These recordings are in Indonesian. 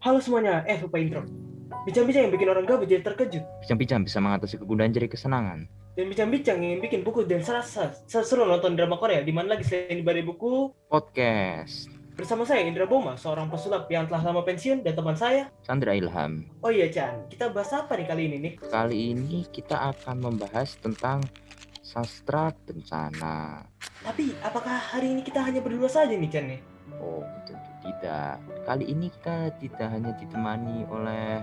Halo semuanya, lupa intro. Bincang-bincang yang bikin orang gabut jadi terkejut. Bincang-bincang bisa mengatasi kegundahan jadi kesenangan. Dan bincang-bincang yang bikin buku dan serasa seru nonton drama Korea. Di mana lagi selain di Badai Buku. Podcast Bersama saya Indra Boma, seorang pesulap yang telah lama pensiun. Dan teman saya Chandra Ilham. Oh iya Chan, kita bahas apa nih kali ini nih? Kali ini kita akan membahas tentang sastra bencana. Tapi apakah hari ini kita hanya berdua saja nih Chan nih? Oh, tentu tidak. Kali ini kita tidak hanya ditemani oleh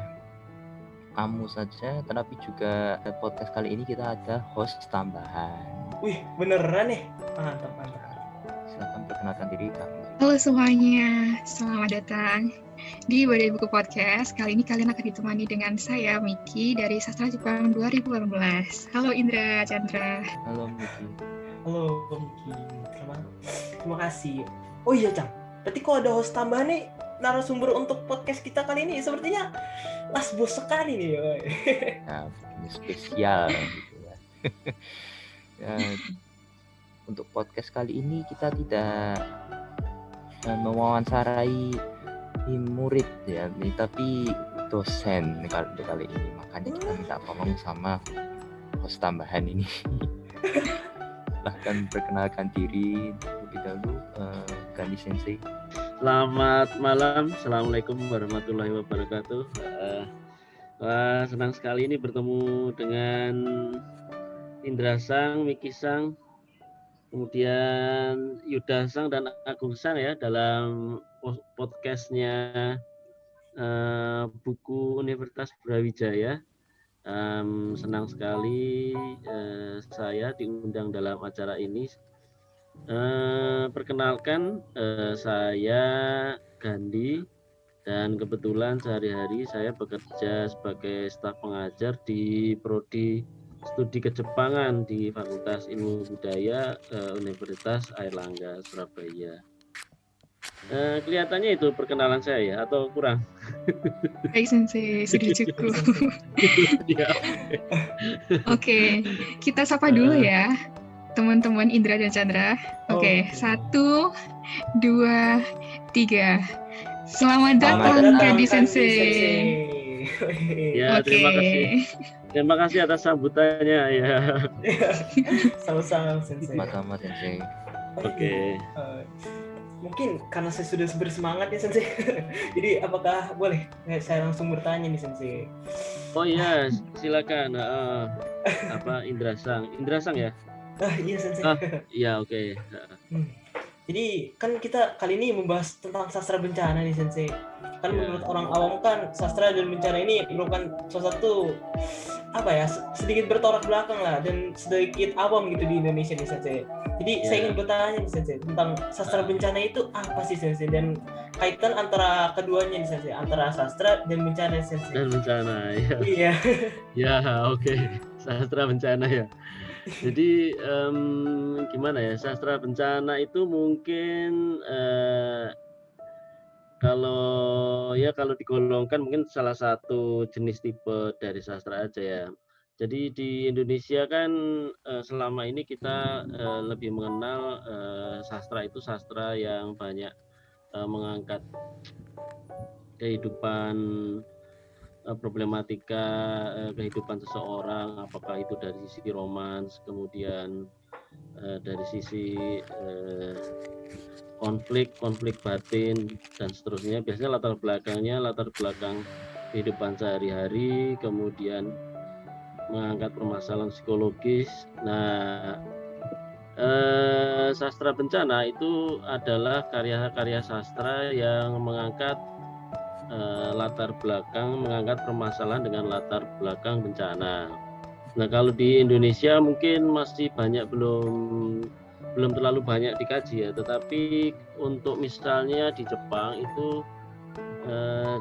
kamu saja, tetapi juga podcast kali ini kita ada host tambahan. Wih, beneran nih? Mantap. Silakan perkenalkan diri kamu. Halo semuanya, selamat datang di Badai Buku Podcast. Kali ini kalian akan ditemani dengan saya, Miki, dari Sastra Jepang 2018. Halo Indra, Chandra. Halo Miki. Halo Miki, terima kasih. Oh iya Chan, berarti kok ada host tambahan nih, narasumber untuk podcast kita kali ini sepertinya last bos sekali nih. Nah, ini spesial gitu ya. Ya, untuk podcast kali ini kita tidak mewawancarai murid ya, tapi dosen kali ini. Makanya kita minta tolong sama host tambahan ini. Bahkan perkenalkan diri lebih dahulu, Gandhi Sensei. Selamat malam, Assalamualaikum warahmatullahi wabarakatuh. Senang sekali ini bertemu dengan Indra Sang, Miki Sang, kemudian Yuda Sang dan Agung Sang ya dalam podcastnya Buku Universitas Brawijaya. Senang sekali saya diundang dalam acara ini. Perkenalkan, saya Gandhi dan kebetulan sehari-hari saya bekerja sebagai staf pengajar di Prodi Studi Kejepangan di Fakultas Ilmu Budaya Universitas Airlangga Surabaya. Kelihatannya itu perkenalan saya ya, atau kurang? Baik Sensei, sudah cukup. Oke, kita sapa dulu ya teman-teman Indra dan Chandra. Oke, 1, 2, 3. Selamat datang Gandhi Sensei. Ya, terima kasih atas sambutannya ya. Sama-sama Sensei. Sama-sama Sensei. Oke. Mungkin karena saya sudah bersemangat ya Sensei. Jadi apakah boleh saya langsung bertanya nih Sensei? Oh iya, silakan. Indra Sang ya? Iya Sensei. Iya, oke. Jadi kan kita kali ini membahas tentang sastra bencana nih Sensei. Kan menurut orang awam kan sastra dan bencana ini merupakan suatu sedikit bertolak belakang lah dan sedikit awam gitu di Indonesia nih Sensei. Jadi saya ingin bertanya nih Sensei tentang sastra bencana itu apa sih Sensei, dan kaitan antara keduanya nih Sensei, antara sastra dan bencana Sensei. Dan bencana ya. Iya. Ya, oke. Sastra bencana ya. Jadi gimana ya, sastra bencana itu mungkin kalau digolongkan mungkin salah satu jenis tipe dari sastra aja ya. Jadi di Indonesia kan selama ini kita lebih mengenal sastra itu sastra yang banyak mengangkat kehidupan, problematika kehidupan seseorang, apakah itu dari sisi romans, kemudian dari sisi konflik batin dan seterusnya. Biasanya latar belakang kehidupan sehari-hari, kemudian mengangkat permasalahan psikologis. Nah, sastra bencana itu adalah karya-karya sastra yang mengangkat mengangkat permasalahan dengan latar belakang bencana. Nah, kalau di Indonesia mungkin masih belum terlalu banyak dikaji ya, tetapi untuk misalnya di Jepang itu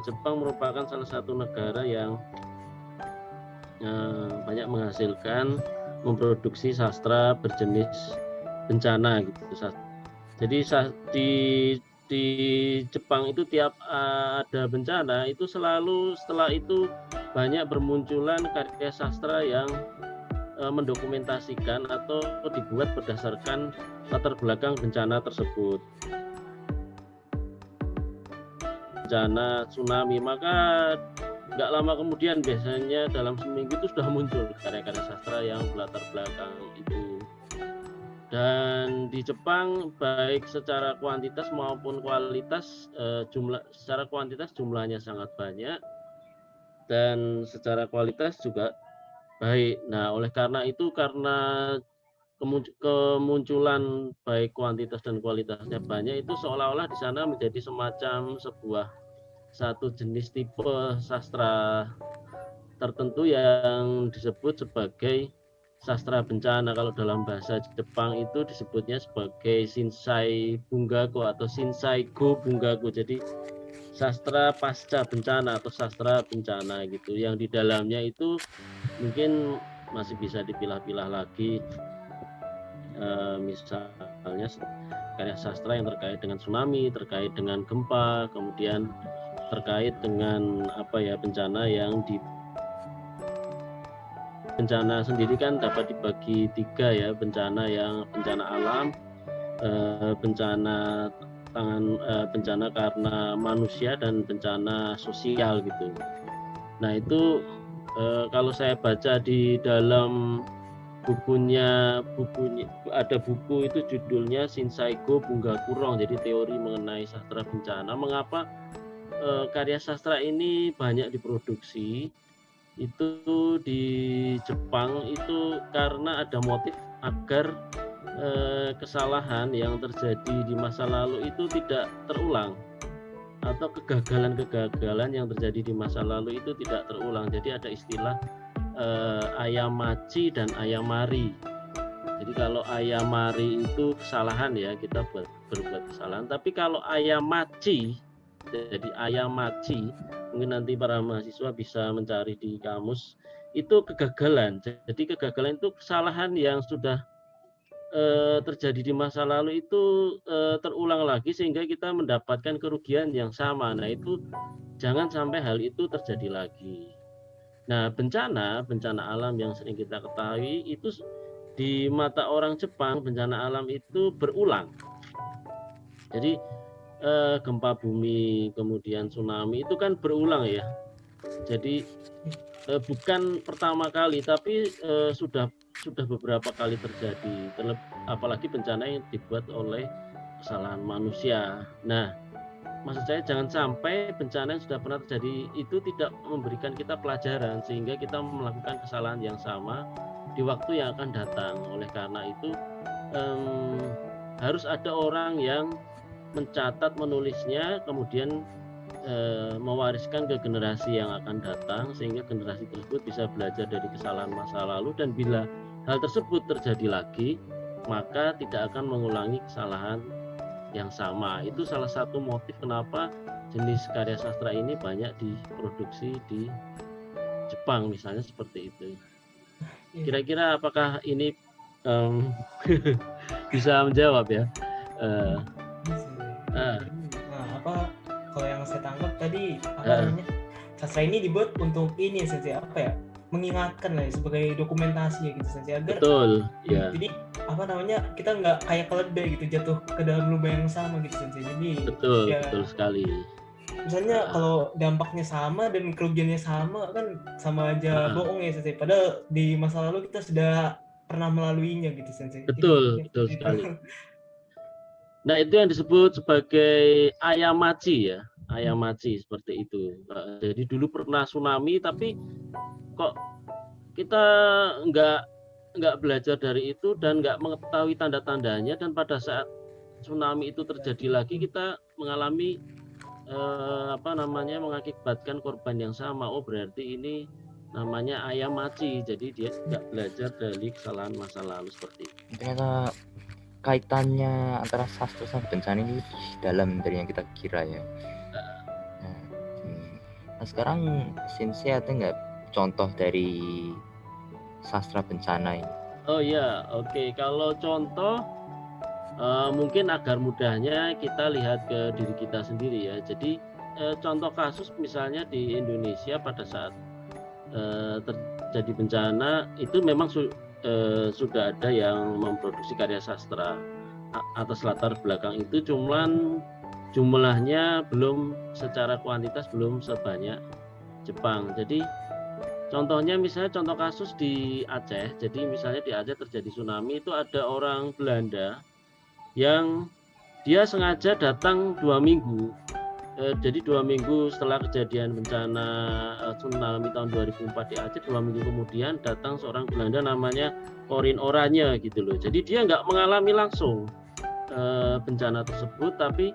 Jepang merupakan salah satu negara yang banyak menghasilkan memproduksi sastra berjenis bencana gitu. Jadi di Jepang itu tiap ada bencana itu selalu setelah itu banyak bermunculan karya sastra yang mendokumentasikan atau dibuat berdasarkan latar belakang bencana tersebut. bencana tsunami, maka nggak lama kemudian biasanya dalam seminggu itu sudah muncul karya-karya sastra yang berlatar belakang itu. Dan di Jepang baik secara kuantitas maupun kualitas, secara kuantitas jumlahnya sangat banyak dan secara kualitas juga baik. Nah, oleh karena itu, karena kemunculan baik kuantitas dan kualitasnya banyak, itu seolah-olah di sana menjadi semacam sebuah satu jenis tipe sastra tertentu yang disebut sebagai sastra bencana. Kalau dalam bahasa Jepang itu disebutnya sebagai Shinsai Bungaku atau Shinsai Go Bungaku. Jadi sastra pasca bencana atau sastra bencana gitu, yang di dalamnya itu mungkin masih bisa dipilah-pilah lagi. Misalnya karya sastra yang terkait dengan tsunami, terkait dengan gempa, kemudian terkait dengan bencana yang di bencana sendiri kan dapat dibagi 3 ya, bencana alam, bencana karena manusia, dan bencana sosial gitu. Nah itu kalau saya baca di dalam bukunya ada buku itu judulnya Shinsai Go Bungakurong, jadi teori mengenai sastra bencana. Mengapa karya sastra ini banyak diproduksi itu di Jepang, itu karena ada motif agar kesalahan yang terjadi di masa lalu itu tidak terulang, atau kegagalan yang terjadi di masa lalu itu tidak terulang. Jadi ada istilah ayamachi dan ayamari. Jadi kalau ayamari itu kesalahan ya, kita berbuat kesalahan. Tapi kalau ayamachi, jadi ayamachi, mungkin nanti para mahasiswa bisa mencari di kamus, itu kegagalan. Jadi kegagalan itu kesalahan yang sudah terjadi di masa lalu itu terulang lagi sehingga kita mendapatkan kerugian yang sama. Nah itu jangan sampai hal itu terjadi lagi. Nah, bencana alam yang sering kita ketahui itu di mata orang Jepang, bencana alam itu berulang. Jadi gempa bumi, kemudian tsunami itu kan berulang ya. Jadi bukan pertama kali, tapi sudah beberapa kali terjadi. Apalagi bencana yang dibuat oleh kesalahan manusia. Nah, maksud saya jangan sampai bencana yang sudah pernah terjadi itu tidak memberikan kita pelajaran sehingga kita melakukan kesalahan yang sama di waktu yang akan datang. Oleh karena itu harus ada orang yang mencatat, menulisnya, kemudian mewariskan ke generasi yang akan datang sehingga generasi tersebut bisa belajar dari kesalahan masa lalu, dan bila hal tersebut terjadi lagi maka tidak akan mengulangi kesalahan yang sama. Itu salah satu motif kenapa jenis karya sastra ini banyak diproduksi di Jepang misalnya, seperti itu. Kira-kira apakah ini bisa menjawab ya? Kalau yang saya tangkap tadi namanya, sastra ini dibuat untuk ini saja mengingatkan lah sebagai dokumentasi ya gitu saja, agar betul ya. Jadi kita nggak kayak keledai gitu jatuh ke dalam lubang yang sama gitu saja. Jadi betul ya, betul sekali. Misalnya kalau dampaknya sama dan kerugiannya sama kan sama aja bohong ya saja. Padahal di masa lalu kita sudah pernah melaluinya gitu saja. Betul sekali. Nah itu yang disebut sebagai ayamachi ya, ayamachi seperti itu. Jadi dulu pernah tsunami tapi kok kita nggak belajar dari itu dan nggak mengetahui tanda-tandanya, dan pada saat tsunami itu terjadi lagi kita mengalami mengakibatkan korban yang sama. Oh berarti ini namanya ayamachi, jadi dia nggak belajar dari kesalahan masa lalu seperti itu. Ternyata kaitannya antara sastra sama bencana ini lebih dalam dari yang kita kira ya. Nah sekarang Sensei ada nggak contoh dari sastra bencana ini? Oh ya, oke. Kalau contoh mungkin agar mudahnya kita lihat ke diri kita sendiri ya. Jadi contoh kasus misalnya di Indonesia pada saat terjadi bencana itu memang sudah ada yang memproduksi karya sastra atas latar belakang itu, cuman jumlahnya belum secara kuantitas belum sebanyak Jepang. Jadi contohnya misalnya contoh kasus di Aceh. Jadi misalnya di Aceh terjadi tsunami, itu ada orang Belanda yang dia sengaja datang 2 minggu. Jadi 2 minggu setelah kejadian bencana tsunami tahun 2004 di Aceh, 2 minggu kemudian datang seorang Belanda namanya Corin Oranje gitu loh. Jadi dia nggak mengalami langsung bencana tersebut, tapi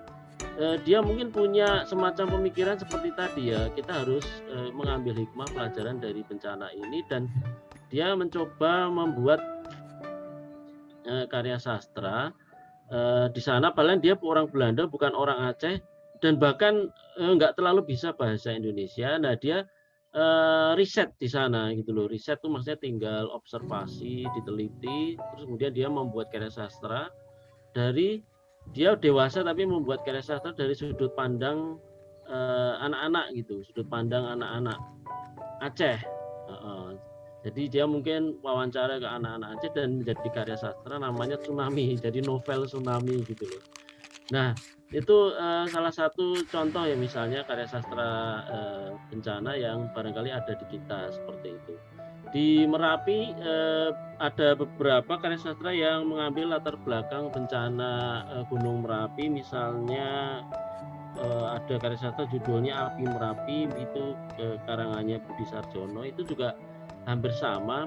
dia mungkin punya semacam pemikiran seperti tadi ya, kita harus mengambil hikmah pelajaran dari bencana ini, dan dia mencoba membuat karya sastra di sana. Padahal dia orang Belanda, bukan orang Aceh, dan bahkan nggak terlalu bisa bahasa Indonesia. Nah dia riset di sana gitu loh. Riset tuh maksudnya tinggal observasi, diteliti, terus kemudian dia membuat karya sastra dari dia dewasa tapi membuat karya sastra dari sudut pandang anak-anak gitu, sudut pandang anak-anak Aceh. Jadi dia mungkin wawancara ke anak-anak Aceh dan menjadi karya sastra namanya Tsunami, jadi novel Tsunami gitu loh. Nah itu salah satu contoh ya, misalnya karya sastra bencana yang barangkali ada di kita seperti itu. Di Merapi ada beberapa karya sastra yang mengambil latar belakang bencana Gunung Merapi. Misalnya ada karya sastra judulnya Api Merapi, itu karangannya Budi Sarjono. Itu juga hampir sama.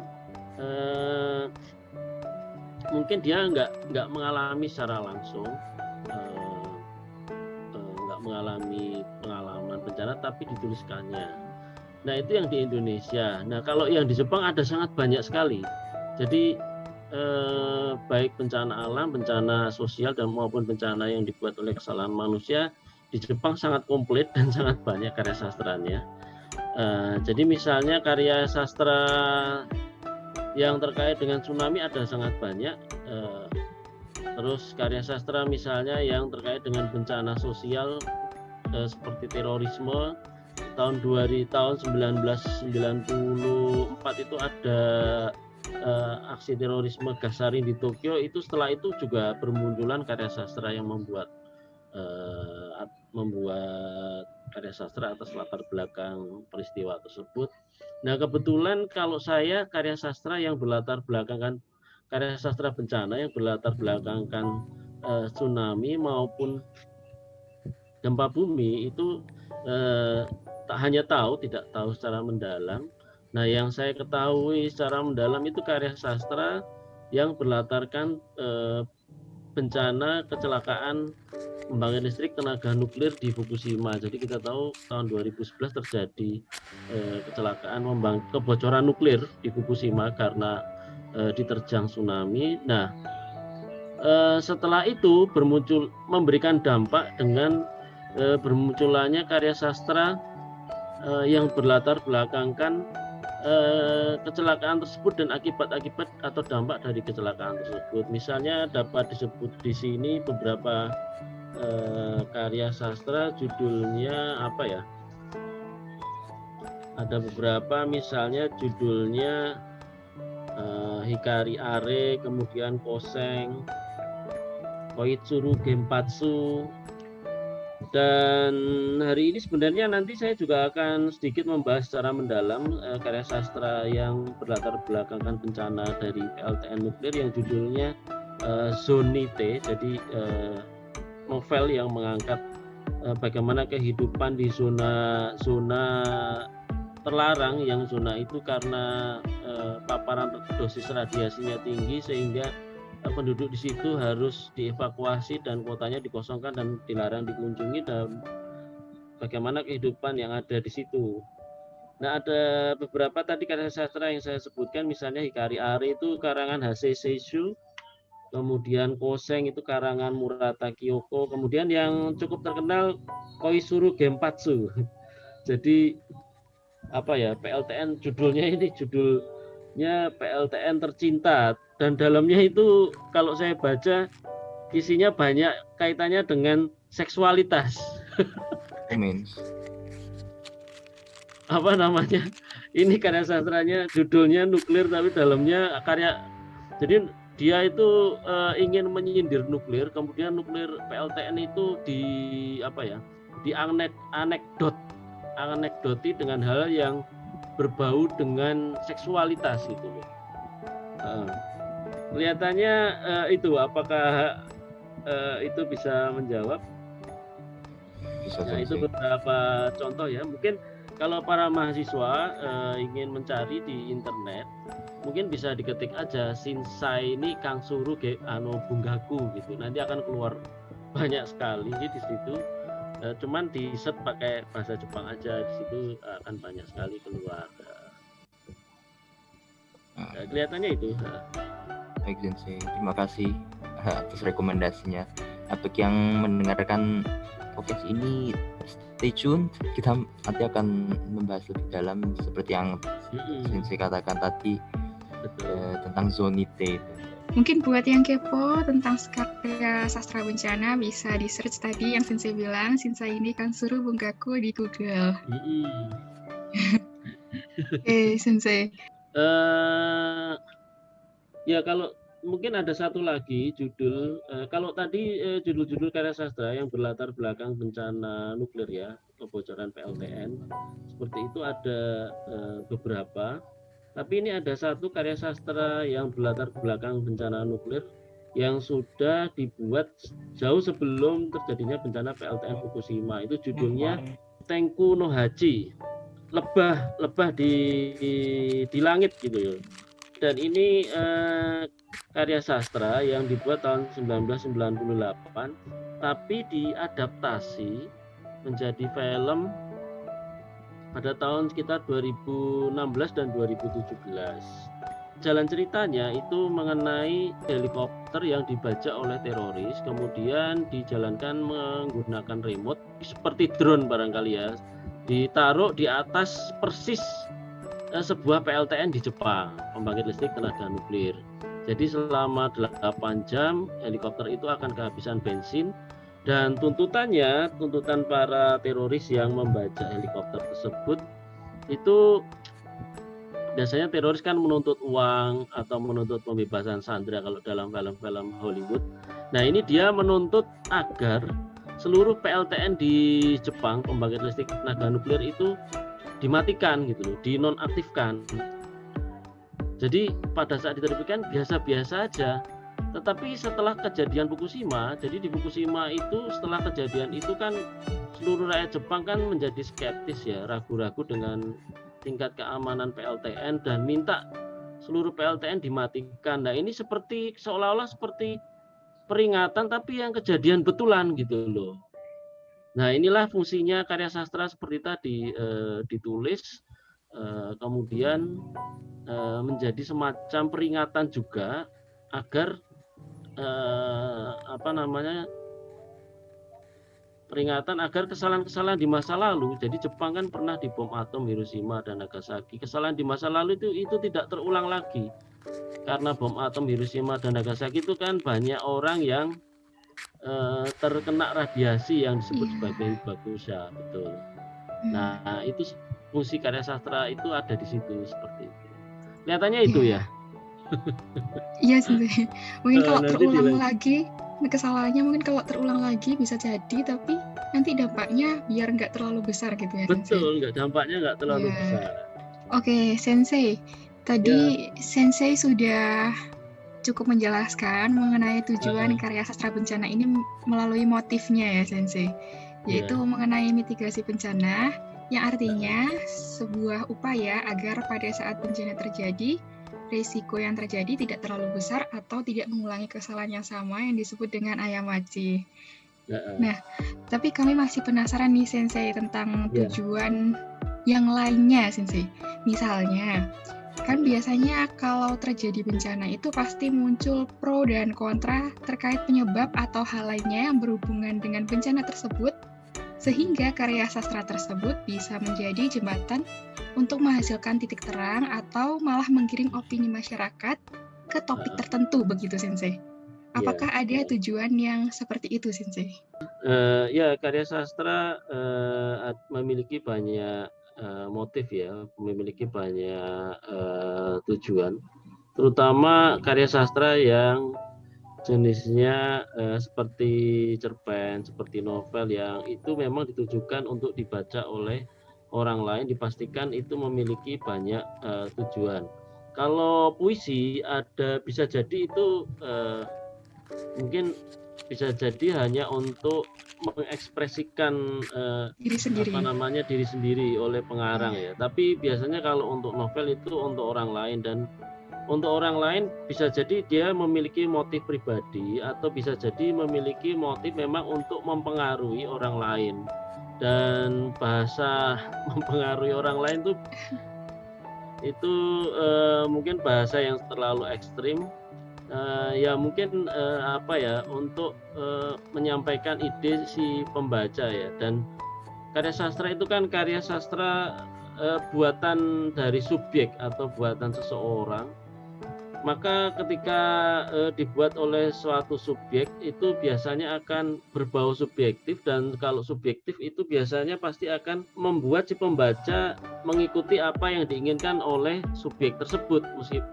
Mungkin dia nggak mengalami secara langsung, nggak mengalami pengalaman bencana, tapi dituliskannya. Nah itu yang di Indonesia. Nah kalau yang di Jepang ada sangat banyak sekali. Jadi baik bencana alam, bencana sosial, dan maupun bencana yang dibuat oleh kesalahan manusia, di Jepang sangat komplit dan sangat banyak karya sastranya. Jadi misalnya karya sastra yang terkait dengan tsunami ada sangat banyak. Terus karya sastra misalnya yang terkait dengan bencana sosial seperti terorisme. Tahun 1994 itu ada aksi terorisme gas sarin di Tokyo. Itu setelah itu juga bermunculan karya sastra yang membuat karya sastra atas latar belakang peristiwa tersebut. Nah kebetulan kalau saya karya sastra yang berlatar belakangkan karya sastra bencana yang berlatar belakangkan tsunami maupun gempa bumi itu tak hanya tahu, tidak tahu secara mendalam. Nah yang saya ketahui secara mendalam itu karya sastra yang berlatarkan bencana kecelakaan pembangkit listrik tenaga nuklir di Fukushima. Jadi kita tahu tahun 2011 terjadi kecelakaan kebocoran nuklir di Fukushima karena diterjang tsunami. Nah setelah itu memberikan dampak dengan bermunculannya karya sastra yang berlatar belakangkan kecelakaan tersebut dan akibat-akibat atau dampak dari kecelakaan tersebut. Misalnya dapat disebut di sini beberapa karya sastra, judulnya apa ya? Ada beberapa, misalnya judulnya Hikari Are, kemudian Koseng, Koitsuru Genpatsu. Dan hari ini sebenarnya nanti saya juga akan sedikit membahas secara mendalam karya sastra yang berlatar belakangkan bencana dari PLTN nuklir yang judulnya Zonite. Jadi novel yang mengangkat bagaimana kehidupan di zona terlarang, yang zona itu karena paparan dosis radiasinya tinggi sehingga penduduk di situ harus dievakuasi dan kotanya dikosongkan dan dilarang dikunjungi, dan bagaimana kehidupan yang ada di situ. Nah ada beberapa tadi karya sastra yang saya sebutkan, misalnya Hikari Are itu karangan Hasei Seishu, kemudian Koseng itu karangan Murata Kyoko, kemudian yang cukup terkenal Koizuru Genpatsu. Jadi apa ya, PLTN judulnya PLTN tercinta, dan dalamnya itu kalau saya baca isinya banyak kaitannya dengan seksualitas. Apa namanya? Ini karya sastranya judulnya nuklir tapi dalamnya karya. Jadi dia itu ingin menyindir nuklir, kemudian nuklir PLTN itu anekdoti dengan hal yang berbau dengan seksualitas gitu loh. Kelihatannya itu apakah itu bisa menjawab? Bisa Nah, itu Sensei. beberapa contoh ya. Mungkin kalau para mahasiswa ingin mencari di internet, mungkin bisa diketik aja Shinsai ini Kang Suru Bungaku gitu. Nanti akan keluar banyak sekali di situ. Cuman di search pakai bahasa Jepang aja, di situ akan banyak sekali keluar. Kelihatannya itu. Baik Sensei, terima kasih atas rekomendasinya. Bagi yang mendengarkan podcast ini, stay tune, kita nanti akan membahas lebih dalam seperti yang Sensei katakan tadi. Betul. Tentang Zonite itu. Mungkin buat yang kepo tentang karya sastra bencana bisa di search tadi yang Sensei bilang, Shinsai ini Kang Suru Bungaku di Google. Oke, Sensei. Ya kalau mungkin ada satu lagi judul, kalau tadi judul-judul karya sastra yang berlatar belakang bencana nuklir ya, kebocoran PLTN, seperti itu ada beberapa. Tapi ini ada satu karya sastra yang berlatar belakang bencana nuklir yang sudah dibuat jauh sebelum terjadinya bencana PLTN Fukushima. Itu judulnya Tenku no Hachi, lebah di langit gitu ya. Dan ini karya sastra yang dibuat tahun 1998, tapi diadaptasi menjadi film pada tahun sekitar 2016 dan 2017. Jalan ceritanya itu mengenai helikopter yang dibajak oleh teroris, kemudian dijalankan menggunakan remote seperti drone barangkali ya, ditaruh di atas persis sebuah PLTN di Jepang, pembangkit listrik tenaga nuklir. Jadi selama 8 jam helikopter itu akan kehabisan bensin. Dan tuntutan para teroris yang membajak helikopter tersebut itu biasanya teroris kan menuntut uang atau menuntut pembebasan sandera kalau dalam film-film Hollywood. Nah ini dia menuntut agar seluruh PLTN di Jepang, pembangkit listrik tenaga nuklir itu dimatikan gitu loh, dinonaktifkan. Jadi pada saat diterbitkan biasa-biasa aja. Tetapi setelah kejadian Fukushima, jadi di Fukushima itu setelah kejadian itu kan seluruh rakyat Jepang kan menjadi skeptis ya, ragu-ragu dengan tingkat keamanan PLTN dan minta seluruh PLTN dimatikan. Nah ini seperti seolah-olah seperti peringatan tapi yang kejadian betulan gitu loh. Nah inilah fungsinya karya sastra seperti tadi, ditulis kemudian menjadi semacam peringatan juga agar peringatan agar kesalahan-kesalahan di masa lalu. Jadi Jepang kan pernah dibom atom Hiroshima dan Nagasaki. Kesalahan di masa lalu itu tidak terulang lagi. Karena bom atom Hiroshima dan Nagasaki itu kan banyak orang yang terkena radiasi yang disebut sebagai hibakusha, betul. Nah, itu fungsi karya sastra itu ada di situ seperti itu. Kelihatannya itu ya. Iya sih. Mungkin kalau terulang lagi kesalahannya mungkin kalau terulang lagi bisa jadi, tapi nanti dampaknya biar nggak terlalu besar gitu ya. Betul, dampaknya nggak terlalu besar. Oke, Sensei. Tadi Sensei sudah cukup menjelaskan mengenai tujuan karya sastra bencana ini melalui motifnya ya Sensei, yaitu mengenai mitigasi bencana, yang artinya sebuah upaya agar pada saat bencana terjadi, risiko yang terjadi tidak terlalu besar atau tidak mengulangi kesalahan yang sama yang disebut dengan ayamachi. Nah, tapi kami masih penasaran nih Sensei tentang tujuan yang lainnya Sensei. Misalnya, kan biasanya kalau terjadi bencana itu pasti muncul pro dan kontra terkait penyebab atau hal lainnya yang berhubungan dengan bencana tersebut, sehingga karya sastra tersebut bisa menjadi jembatan untuk menghasilkan titik terang atau malah menggiring opini masyarakat ke topik tertentu begitu Sensei. Apakah ada tujuan yang seperti itu Sensei? Ya, karya sastra memiliki banyak motif ya, memiliki banyak tujuan. terutama karya sastra yang jenisnya seperti cerpen, seperti novel yang itu memang ditujukan untuk dibaca oleh orang lain, dipastikan itu memiliki banyak tujuan. Kalau puisi bisa jadi itu mungkin bisa jadi hanya untuk mengekspresikan Diri sendiri. diri sendiri oleh pengarang ya. Tapi biasanya kalau untuk novel itu untuk orang lain, dan untuk orang lain bisa jadi dia memiliki motif pribadi atau bisa jadi memiliki motif memang untuk mempengaruhi orang lain. Dan bahasa mempengaruhi orang lain itu mungkin bahasa yang terlalu ekstrim. Ya mungkin untuk menyampaikan ide si pembaca ya. Dan karya sastra itu kan karya sastra buatan dari subjek atau buatan seseorang. Maka ketika dibuat oleh suatu subjek itu biasanya akan berbau subjektif, dan kalau subjektif itu biasanya pasti akan membuat si pembaca mengikuti apa yang diinginkan oleh subjek tersebut,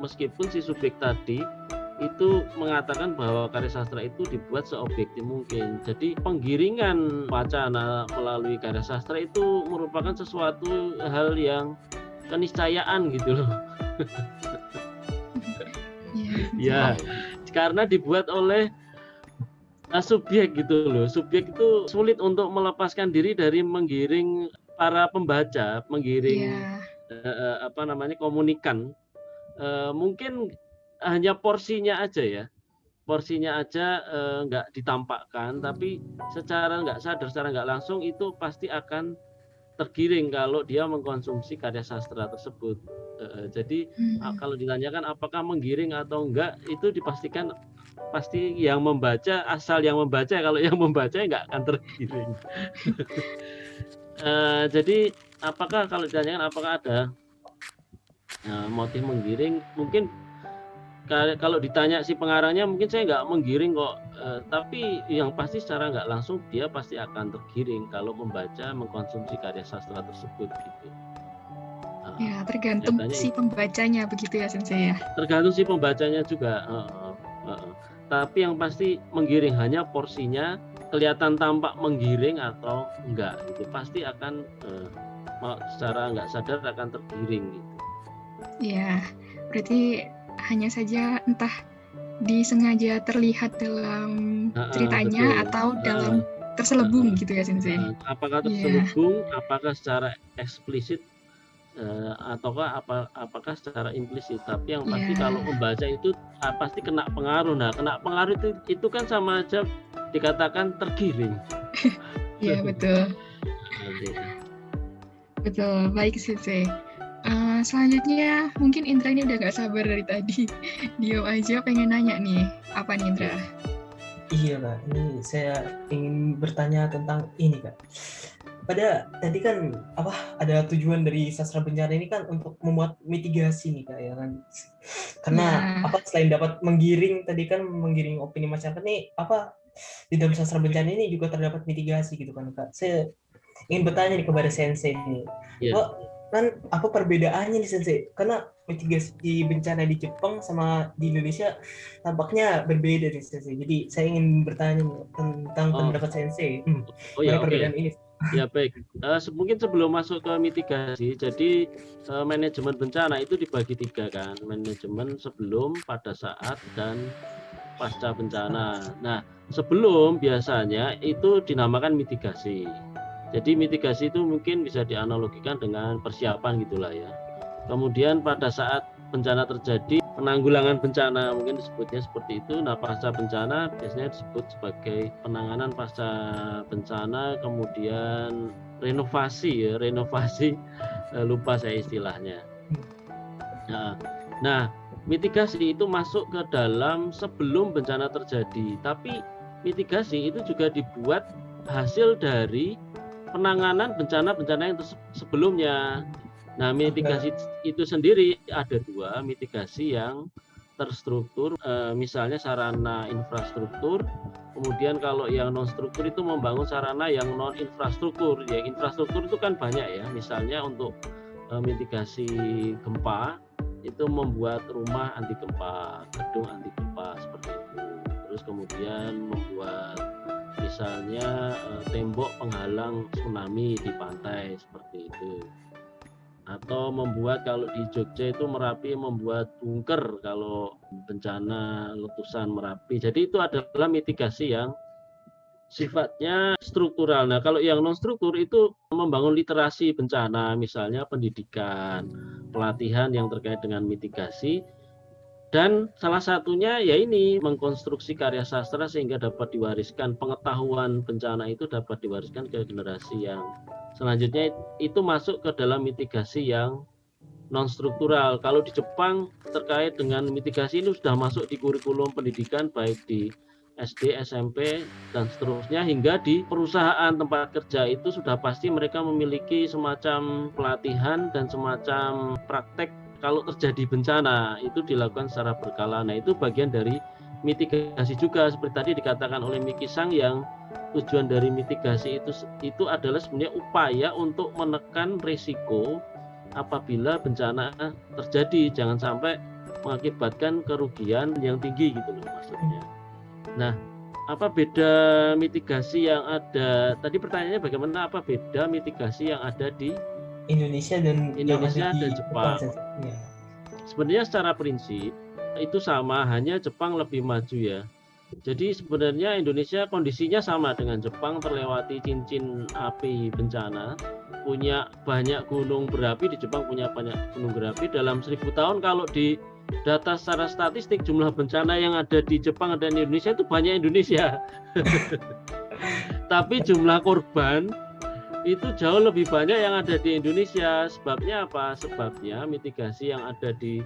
meskipun si subjek tadi itu mengatakan bahwa karya sastra itu dibuat seobjektif mungkin. Jadi penggiringan wacana melalui karya sastra itu merupakan sesuatu hal yang keniscayaan gitu loh. Ya, karena dibuat oleh subjek gitu loh. Subjek itu sulit untuk melepaskan diri dari menggiring para pembaca, menggiring komunikan. Mungkin hanya porsinya aja ya. Porsinya aja nggak ditampakkan, tapi secara nggak sadar, secara nggak langsung itu pasti akan tergiring kalau dia mengkonsumsi karya sastra tersebut. Jadi kalau ditanyakan apakah menggiring atau enggak, itu dipastikan pasti yang membaca, asal yang membaca, kalau yang membaca nggak akan tergiring. Jadi kalau ditanyakan apakah ada motif menggiring, mungkin kalau ditanya si pengarangnya mungkin saya nggak menggiring kok, tapi yang pasti secara nggak langsung dia pasti akan tergiring kalau membaca, mengkonsumsi karya sastra tersebut gitu. Ya, tergantung si pembacanya begitu ya Sensei ya. Tergantung si pembacanya juga. Tapi yang pasti menggiring, hanya porsinya kelihatan tampak menggiring atau enggak gitu. Pasti akan secara nggak sadar akan tergiring gitu. Ya, berarti hanya saja entah disengaja terlihat dalam ceritanya atau dalam terselubung gitu ya Sensei. Apakah terselubung, apakah secara eksplisit, ataukah apakah secara implisit. Tapi yang pasti kalau membaca itu pasti kena pengaruh. Nah, kena pengaruh itu kan sama aja dikatakan tergiring. Iya betul. Betul, baik Sensei. Selanjutnya mungkin Indra ini udah gak sabar dari tadi. Diam aja pengen nanya nih. Apa nih Indra? Iya Kak, ini saya ingin bertanya tentang ini Kak. Tadi kan ada tujuan dari sastra bencana ini kan untuk membuat mitigasi nih Kak ya kan. Karena selain dapat menggiring opini masyarakat nih, di dalam sastra bencana ini juga terdapat mitigasi gitu kan Kak. Saya ingin bertanya nih kepada Sensei nih. Kan apa perbedaannya nih Sensei? Karena mitigasi bencana di Jepang sama di Indonesia tampaknya berbeda nih Sensei. Jadi saya ingin bertanya tentang pendapat Sensei. Perbedaan ini. Ya baik, mungkin sebelum masuk ke mitigasi, jadi manajemen bencana itu dibagi 3 kan, manajemen sebelum, pada saat, dan pasca bencana. Nah, sebelum biasanya itu dinamakan mitigasi. Jadi mitigasi itu mungkin bisa dianalogikan dengan persiapan gitulah ya. Kemudian pada saat bencana terjadi, penanggulangan bencana mungkin disebutnya seperti itu. Nah, pasca bencana biasanya disebut sebagai penanganan pasca bencana, kemudian renovasi, lupa saya istilahnya. Nah, mitigasi itu masuk ke dalam sebelum bencana terjadi, tapi mitigasi itu juga dibuat hasil dari penanganan bencana-bencana yang sebelumnya. Nah, mitigasi itu sendiri ada 2, mitigasi yang terstruktur, misalnya sarana infrastruktur, kemudian kalau yang non struktur itu membangun sarana yang non infrastruktur. Ya, infrastruktur itu kan banyak ya, misalnya untuk mitigasi gempa itu membuat rumah anti gempa, gedung anti gempa seperti itu. Terus kemudian membuat misalnya tembok penghalang tsunami di pantai seperti itu. Atau membuat kalau di Jogja itu Merapi membuat bunker kalau bencana letusan Merapi. Jadi itu adalah mitigasi yang sifatnya struktural. Nah, kalau yang non struktur itu membangun literasi bencana, misalnya pendidikan, pelatihan yang terkait dengan mitigasi, dan salah satunya ya ini mengkonstruksi karya sastra sehingga dapat diwariskan, pengetahuan bencana itu dapat diwariskan ke generasi yang selanjutnya. Itu masuk ke dalam mitigasi yang non struktural. Kalau di Jepang terkait dengan mitigasi ini sudah masuk di kurikulum pendidikan baik di SD, SMP, dan seterusnya, hingga di perusahaan tempat kerja itu sudah pasti mereka memiliki semacam pelatihan dan semacam praktek kalau terjadi bencana itu dilakukan secara berkala. Nah, itu bagian dari mitigasi juga, seperti tadi dikatakan oleh Miki Sang, yang tujuan dari mitigasi itu adalah sebenarnya upaya untuk menekan risiko apabila bencana terjadi, jangan sampai mengakibatkan kerugian yang tinggi gitu loh maksudnya. Nah, apa beda mitigasi yang ada? Tadi pertanyaannya bagaimana, apa beda mitigasi yang ada di Indonesia dan Jepang? Ya. Sebenarnya secara prinsip itu sama, hanya Jepang lebih maju ya. Jadi sebenarnya Indonesia kondisinya sama dengan Jepang, terlewati cincin api bencana, punya banyak gunung berapi. Di Jepang punya banyak gunung berapi. Dalam 1000 tahun kalau di data secara statistik jumlah bencana yang ada di Jepang dan Indonesia itu banyak Indonesia. Tapi jumlah korban itu jauh lebih banyak yang ada di Indonesia. Sebabnya apa? Sebabnya mitigasi yang ada di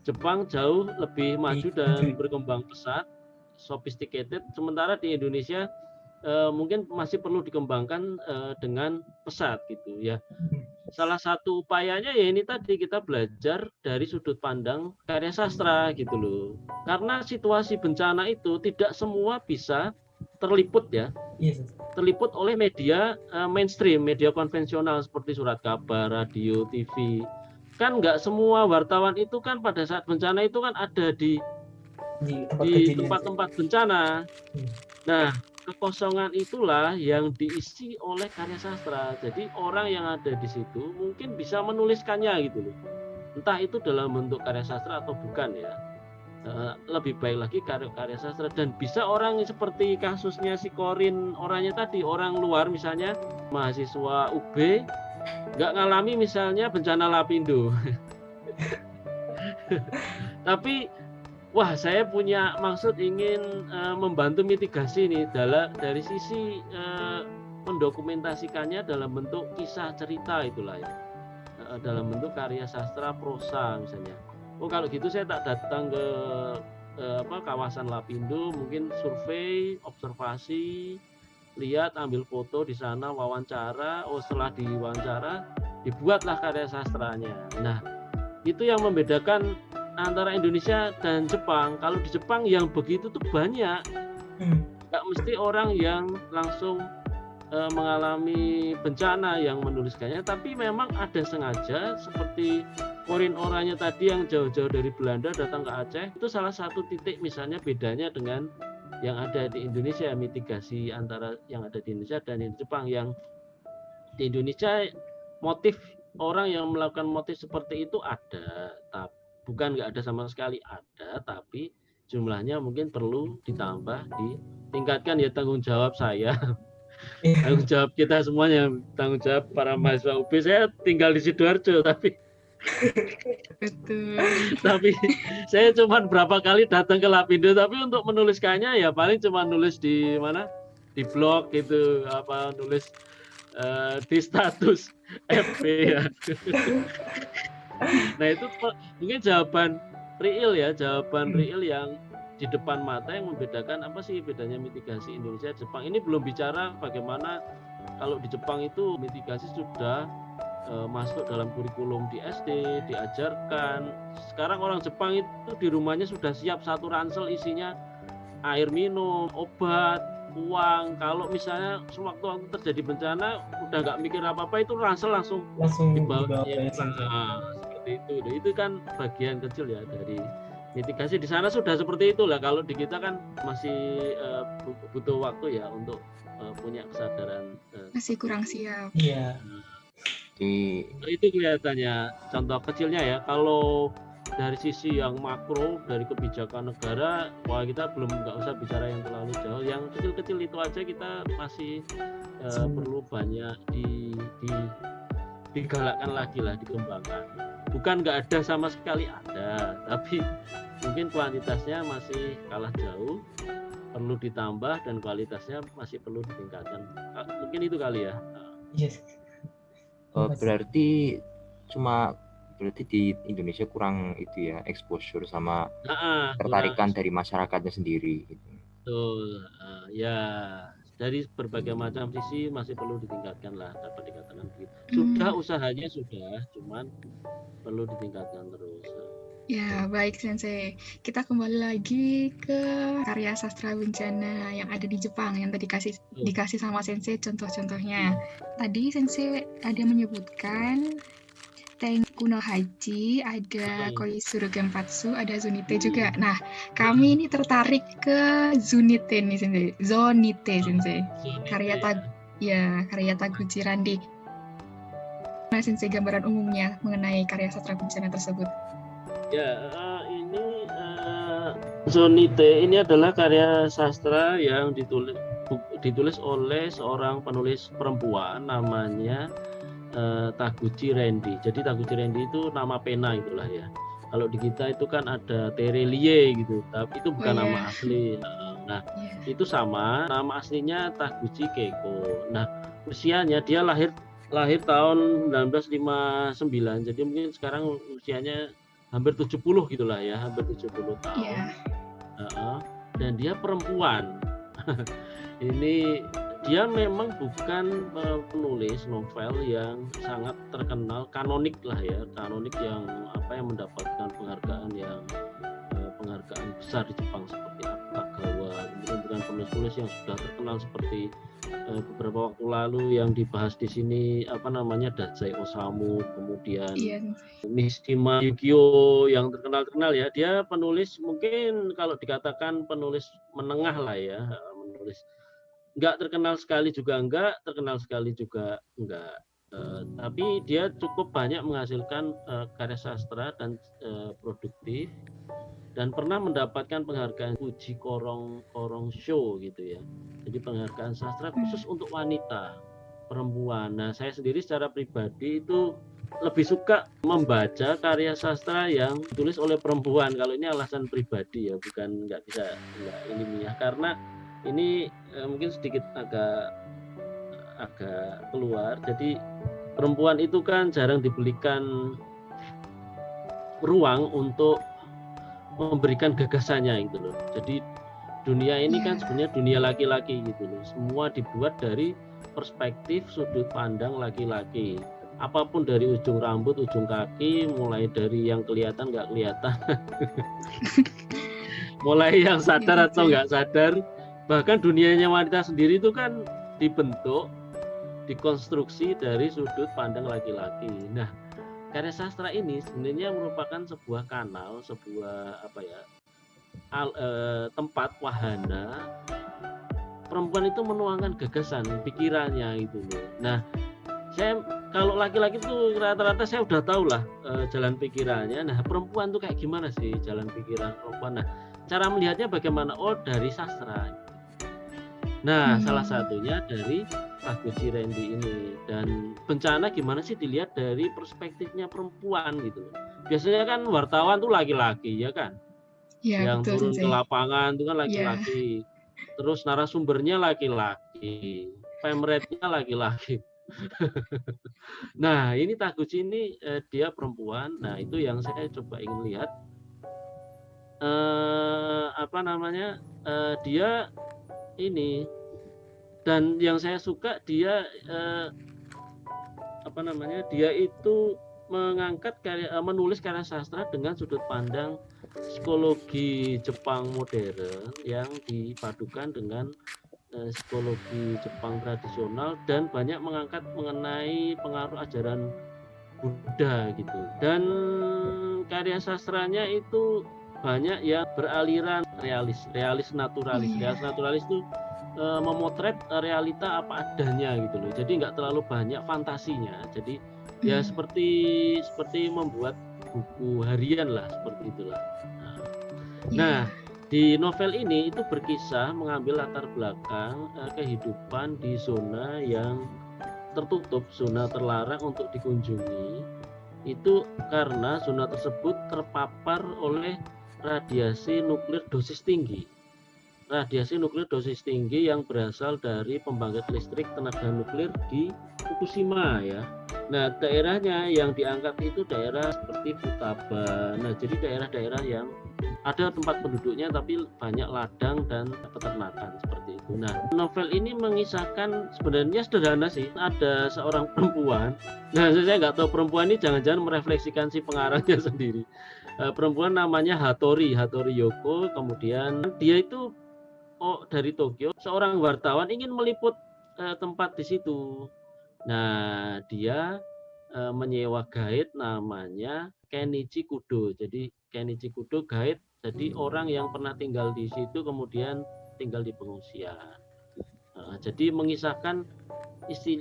Jepang jauh lebih maju dan berkembang pesat, sophisticated, sementara di Indonesia mungkin masih perlu dikembangkan dengan pesat gitu ya. Salah satu upayanya ya ini tadi, kita belajar dari sudut pandang karya sastra gitu loh. Karena situasi bencana itu tidak semua bisa terliput ya. Yes. Terliput oleh media mainstream, media konvensional seperti surat kabar, radio, TV. Kan nggak semua wartawan itu kan pada saat bencana itu kan ada di tempat-tempat bencana. Nah, kekosongan itulah yang diisi oleh karya sastra. Jadi orang yang ada di situ mungkin bisa menuliskannya gitu loh. Entah itu dalam bentuk karya sastra atau bukan ya. Lebih baik lagi karya sastra, dan bisa orang seperti kasusnya si Korin orangnya tadi, orang luar misalnya mahasiswa UB nggak ngalami misalnya bencana Lapindo. Tapi wah, saya punya maksud ingin membantu mitigasi ini dari sisi mendokumentasikannya dalam bentuk kisah cerita itulah ya. Dalam bentuk karya sastra prosa misalnya. Oh, kalau gitu saya tak datang ke kawasan Lapindo, mungkin survei, observasi, lihat, ambil foto di sana, wawancara. Oh, setelah diwawancara dibuatlah karya sastranya. Nah, itu yang membedakan antara Indonesia dan Jepang. Kalau di Jepang yang begitu tuh banyak, nggak mesti orang yang langsung mengalami bencana yang menuliskannya, tapi memang ada sengaja, seperti Korin orangnya tadi yang jauh-jauh dari Belanda datang ke Aceh. Itu salah satu titik misalnya bedanya dengan yang ada di Indonesia, mitigasi antara yang ada di Indonesia dan di Jepang. Yang di Indonesia motif orang yang melakukan motif seperti itu ada, bukan nggak ada sama sekali, ada, tapi jumlahnya mungkin perlu ditambah, ditingkatkan ya. Tanggung jawab saya, tanggung jawab kita semuanya, tanggung jawab para mahasiswa UB. Saya tinggal di Sidoarjo, tapi Betul. tapi saya cuma berapa kali datang ke Lapindo, tapi untuk menuliskannya ya paling cuma nulis di mana, di blog gitu, nulis di status FB ya. Nah, itu mungkin jawaban real ya, jawaban real yang di depan mata yang membedakan apa sih bedanya mitigasi Indonesia Jepang. Ini belum bicara bagaimana kalau di Jepang itu mitigasi sudah masuk dalam kurikulum di SD, diajarkan. Sekarang orang Jepang itu di rumahnya sudah siap satu ransel isinya air minum, obat, uang. Kalau misalnya sewaktu-waktu terjadi bencana udah nggak mikir apa-apa, itu ransel langsung dibawa. Seperti seperti itu. Nah, itu kan bagian kecil ya dari mitigasi. Di sana sudah seperti itulah. Kalau di kita kan masih butuh waktu ya untuk punya kesadaran. Masih kurang siap. Iya. Itu kelihatannya contoh kecilnya ya. Kalau dari sisi yang makro dari kebijakan negara, wah kita belum nggak usah bicara yang terlalu jauh. Yang kecil-kecil itu aja kita masih perlu banyak digalakkan lagi lah, dikembangkan. Bukan nggak ada sama sekali, ada, tapi mungkin kuantitasnya masih kalah jauh, perlu ditambah, dan kualitasnya masih perlu ditingkatkan. Mungkin itu kali ya. Yes. Berarti di Indonesia kurang itu ya, exposure sama tertarikan dari masyarakatnya sendiri gitu. Betul. Ya, dari berbagai macam sisi masih perlu ditingkatkan lah, dapat dikatakan begitu. Sudah usahanya sudah, cuman perlu ditingkatkan terus. Ya, baik Sensei. Kita kembali lagi ke karya sastra bencana yang ada di Jepang yang tadi dikasih sama Sensei contoh-contohnya. Tadi Sensei ada menyebutkan Tenku no Hachi, ada Koizuru Genpatsu, ada Zunite juga. Nah, kami ini tertarik ke Zunite nih Sensei. Zonite Sensei. Karya Taguchi Randi. Nah, Sensei gambaran umumnya mengenai karya sastra bencana tersebut. Ya, ini Zonite ini adalah karya sastra yang ditulis oleh seorang penulis perempuan namanya Taguchi Rendi. Jadi Taguchi Rendi itu nama pena itulah ya. Kalau di kita itu kan ada Terelie gitu, tapi itu bukan nama asli. Nah, itu sama, nama aslinya Taguchi Keiko. Nah, usianya dia lahir tahun 1959. Jadi mungkin sekarang usianya hampir 70 gitulah ya, hampir 70 tahun. Dan dia perempuan. Ini dia memang bukan penulis novel yang sangat terkenal, kanonik lah ya, kanonik yang yang mendapatkan penghargaan besar di Jepang seperti Akutagawa, kemudian bukan penulis-penulis yang sudah terkenal seperti beberapa waktu lalu yang dibahas di sini Dazai Osamu, kemudian Mishima Yukio yang terkenal ya. Dia penulis mungkin kalau dikatakan penulis menengah lah ya, menulis nggak terkenal sekali juga enggak, terkenal sekali juga enggak. Tapi dia cukup banyak menghasilkan karya sastra dan produktif, dan pernah mendapatkan penghargaan Fuji Korong Show gitu ya. Jadi penghargaan sastra khusus untuk wanita, perempuan. Nah, saya sendiri secara pribadi itu lebih suka membaca karya sastra yang ditulis oleh perempuan. Kalau ini alasan pribadi ya, bukan nggak ilmiah, karena ini mungkin sedikit agak keluar. Jadi perempuan itu kan jarang diberikan ruang untuk memberikan gagasannya gitu loh. Jadi dunia ini kan sebenarnya dunia laki-laki gitu loh. Semua dibuat dari perspektif sudut pandang laki-laki. Apapun dari ujung rambut, ujung kaki, mulai dari yang kelihatan nggak kelihatan, mulai yang sadar atau nggak sadar, bahkan dunianya wanita sendiri itu kan dibentuk, dikonstruksi dari sudut pandang laki-laki. Nah, karya sastra ini sebenarnya merupakan sebuah kanal, sebuah tempat wahana perempuan itu menuangkan gagasan, pikirannya itu loh. Nah, saya kalau laki-laki itu rata-rata saya udah tahu lah jalan pikirannya. Nah, perempuan tuh kayak gimana sih jalan pikiran perempuan? Nah, cara melihatnya bagaimana? Oh, dari sastra. Nah, salah satunya dari Taguchi Rendi ini. Dan bencana gimana sih dilihat dari perspektifnya perempuan gitu. Biasanya kan wartawan tuh laki-laki ya kan, yang betul, turun ke lapangan itu kan laki-laki. Terus narasumbernya laki-laki, pemretnya laki-laki. Nah, ini Taguchi ini dia perempuan. Nah, itu yang saya coba ingin lihat. Dia ini, dan yang saya suka dia dia itu mengangkat menulis karya sastra dengan sudut pandang psikologi Jepang modern yang dipadukan dengan psikologi Jepang tradisional, dan banyak mengangkat mengenai pengaruh ajaran Buddha gitu. Dan karya sastranya itu banyak yang beraliran realis naturalis. Iya. Realis naturalis itu memotret realita apa adanya gitu loh. Jadi nggak terlalu banyak fantasinya. Jadi ya Hmm. seperti membuat buku harian lah, seperti itulah. Iya. Nah, di novel ini itu berkisah mengambil latar belakang kehidupan di zona yang tertutup, zona terlarang untuk dikunjungi. Itu karena zona tersebut terpapar oleh radiasi nuklir dosis tinggi. Radiasi nuklir dosis tinggi yang berasal dari pembangkit listrik tenaga nuklir di Fukushima ya. Nah, daerahnya yang diangkat itu daerah seperti Futaba. Nah, jadi daerah-daerah yang ada tempat penduduknya tapi banyak ladang dan peternakan seperti itu. Nah, novel ini mengisahkan sebenarnya sederhana sih. Ada seorang perempuan. Nah, saya nggak tahu perempuan ini jangan-jangan merefleksikan si pengarangnya sendiri. Perempuan namanya Hattori Yoko. Kemudian dia itu dari Tokyo, seorang wartawan ingin meliput tempat di situ. Nah, dia menyewa guide namanya Kenichi Kudo. Jadi Kenichi Kudo guide, jadi orang yang pernah tinggal di situ kemudian tinggal di pengungsian. Jadi mengisahkan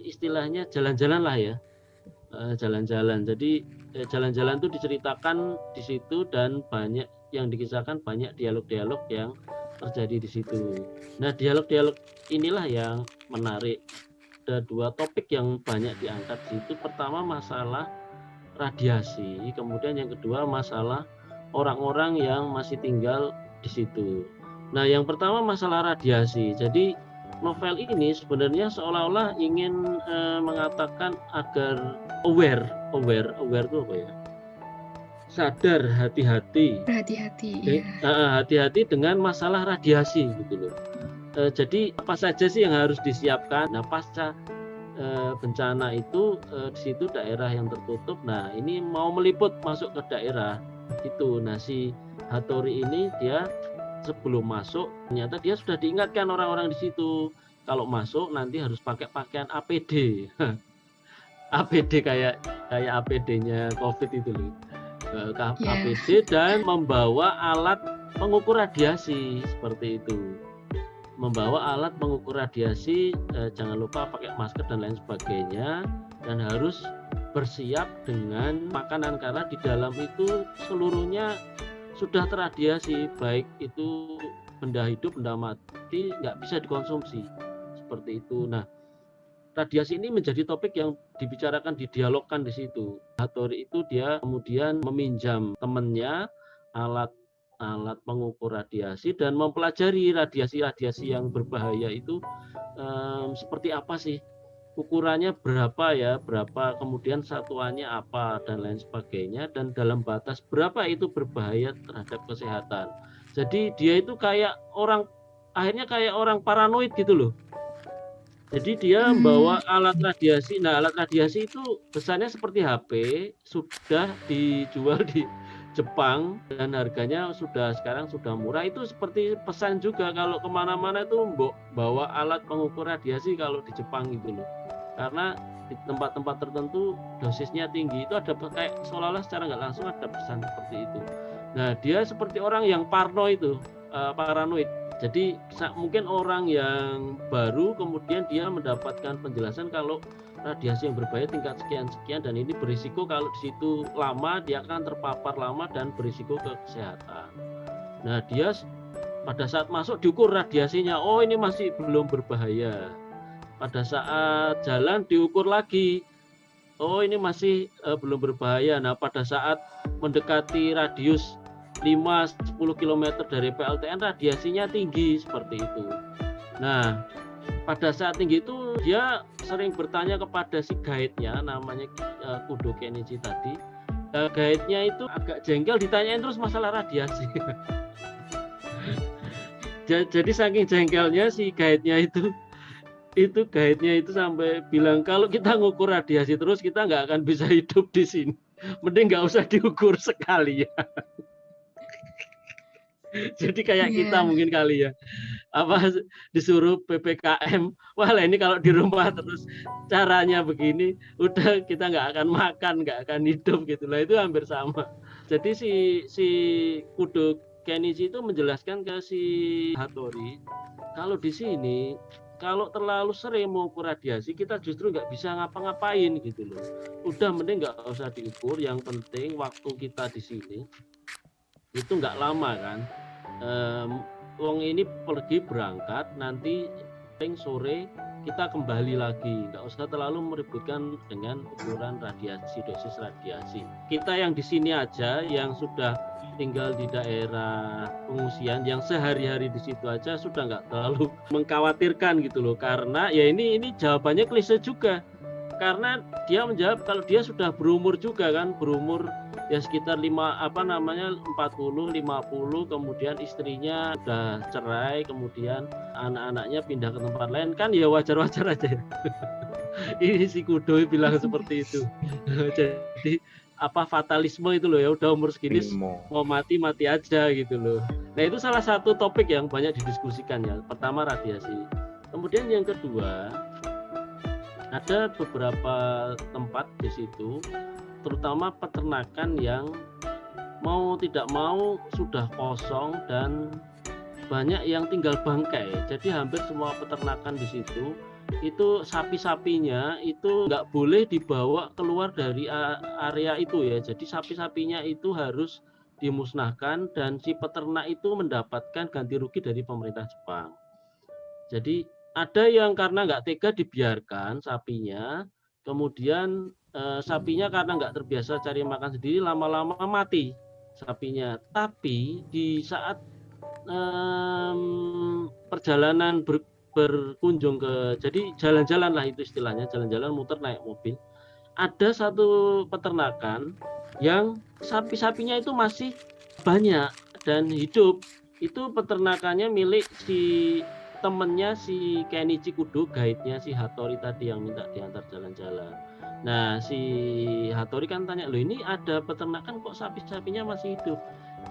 istilahnya jalan-jalan lah ya, jalan-jalan. Jadi jalan-jalan itu diceritakan di situ dan banyak yang dikisahkan, banyak dialog-dialog yang terjadi di situ. Nah, dialog-dialog inilah yang menarik. Ada dua topik yang banyak diangkat di situ. Pertama masalah radiasi, kemudian yang kedua masalah orang-orang yang masih tinggal di situ. Nah, yang pertama masalah radiasi. Jadi novel ini sebenarnya seolah-olah ingin mengatakan agar aware itu apa ya? Sadar, hati-hati. Berhati-hati. Iya. Hati-hati dengan masalah radiasi gitu loh. Jadi apa saja sih yang harus disiapkan? Nah, pasca bencana itu di situ daerah yang tertutup. Nah, ini mau meliput masuk ke daerah itu. Nah, si Hattori ini dia sebelum masuk ternyata dia sudah diingatkan orang-orang di situ kalau masuk nanti harus pakai pakaian APD. APD kayak APD-nya COVID itu loh. APD dan membawa alat pengukur radiasi seperti itu. Membawa alat pengukur radiasi, jangan lupa pakai masker dan lain sebagainya, dan harus bersiap dengan makanan karena di dalam itu seluruhnya sudah terradiasi, baik itu benda hidup, benda mati nggak bisa dikonsumsi seperti itu. Nah, radiasi ini menjadi topik yang dibicarakan, didialogkan di situ. Hattori itu dia kemudian meminjam temannya alat pengukur radiasi dan mempelajari radiasi yang berbahaya itu seperti apa sih, ukurannya berapa, kemudian satuannya apa dan lain sebagainya, dan dalam batas berapa itu berbahaya terhadap kesehatan. Jadi dia itu akhirnya kayak orang paranoid gitu loh. Jadi dia membawa alat radiasi. Nah, alat radiasi itu besarnya seperti HP, sudah dijual di Jepang dan harganya sekarang sudah murah. Itu seperti pesan juga kalau kemana-mana itu bawa alat pengukur radiasi kalau di Jepang gitu loh. Karena di tempat-tempat tertentu dosisnya tinggi, itu ada kayak seolah-olah secara nggak langsung ada pesan seperti itu. Nah, dia seperti orang yang paranoid. Jadi mungkin orang yang baru kemudian dia mendapatkan penjelasan kalau radiasi yang berbahaya tingkat sekian dan ini berisiko kalau di situ lama dia akan terpapar lama dan berisiko ke kesehatan. Nah, dia pada saat masuk diukur radiasinya, oh ini masih belum berbahaya. Pada saat jalan diukur lagi, oh ini masih belum berbahaya. Nah, pada saat mendekati radius 5-10 km dari PLTN radiasinya tinggi seperti itu. Nah, pada saat tinggi itu dia sering bertanya kepada si guide-nya namanya Kudo Kenichi tadi. Guide-nya itu agak jengkel ditanyain terus masalah radiasi. Jadi saking jengkelnya si guide-nya itu guide-nya itu sampai bilang kalau kita ngukur radiasi terus kita nggak akan bisa hidup di sini. Mending nggak usah diukur sekali ya. Jadi kayak kita Iya. mungkin kali ya, apa disuruh PPKM, wah lah ini kalau di rumah terus caranya begini, udah kita nggak akan makan, nggak akan hidup gitu lah, itu hampir sama. Jadi si Kudo Kenichi itu menjelaskan ke si Hattori, kalau di sini kalau terlalu sering mengukur radiasi kita justru nggak bisa ngapa-ngapain gitu loh. Udah mending nggak usah diukur, yang penting waktu kita di sini itu nggak lama kan. Wong ini pergi berangkat nanti paling sore kita kembali lagi, nggak usah terlalu meributkan dengan ukuran radiasi, dosis radiasi. Kita yang di sini aja yang sudah tinggal di daerah pengungsian yang sehari-hari di situ aja sudah nggak terlalu mengkhawatirkan gitu loh, karena ya ini jawabannya klise juga, karena dia menjawab kalau dia sudah berumur juga kan, berumur ya sekitar 40 50, kemudian istrinya udah cerai, kemudian anak-anaknya pindah ke tempat lain, kan ya wajar-wajar aja. Ini si Kudo bilang seperti itu. Jadi apa fatalisme itu loh ya, udah umur segini mau mati aja gitu loh. Nah itu salah satu topik yang banyak didiskusikan ya. Pertama radiasi. Kemudian yang kedua, ada beberapa tempat di situ, terutama peternakan yang mau tidak mau sudah kosong dan banyak yang tinggal bangkai. Jadi hampir semua peternakan di situ itu sapi-sapinya itu nggak boleh dibawa keluar dari area itu ya. Jadi sapi-sapinya itu harus dimusnahkan dan si peternak itu mendapatkan ganti rugi dari pemerintah Jepang. Jadi ada yang karena nggak tega dibiarkan sapinya, kemudian sapinya karena nggak terbiasa cari makan sendiri, lama-lama mati sapinya. Tapi di saat perjalanan berkunjung ke, jadi jalan-jalan lah itu istilahnya, jalan-jalan muter naik mobil, ada satu peternakan yang sapi-sapinya itu masih banyak dan hidup. Itu peternakannya milik si temennya si Kenichi Kudo, guide-nya si Hattori tadi yang minta diantar jalan-jalan. Nah si Hattori kan tanya, loh ini ada peternakan kok sapi-sapinya masih hidup?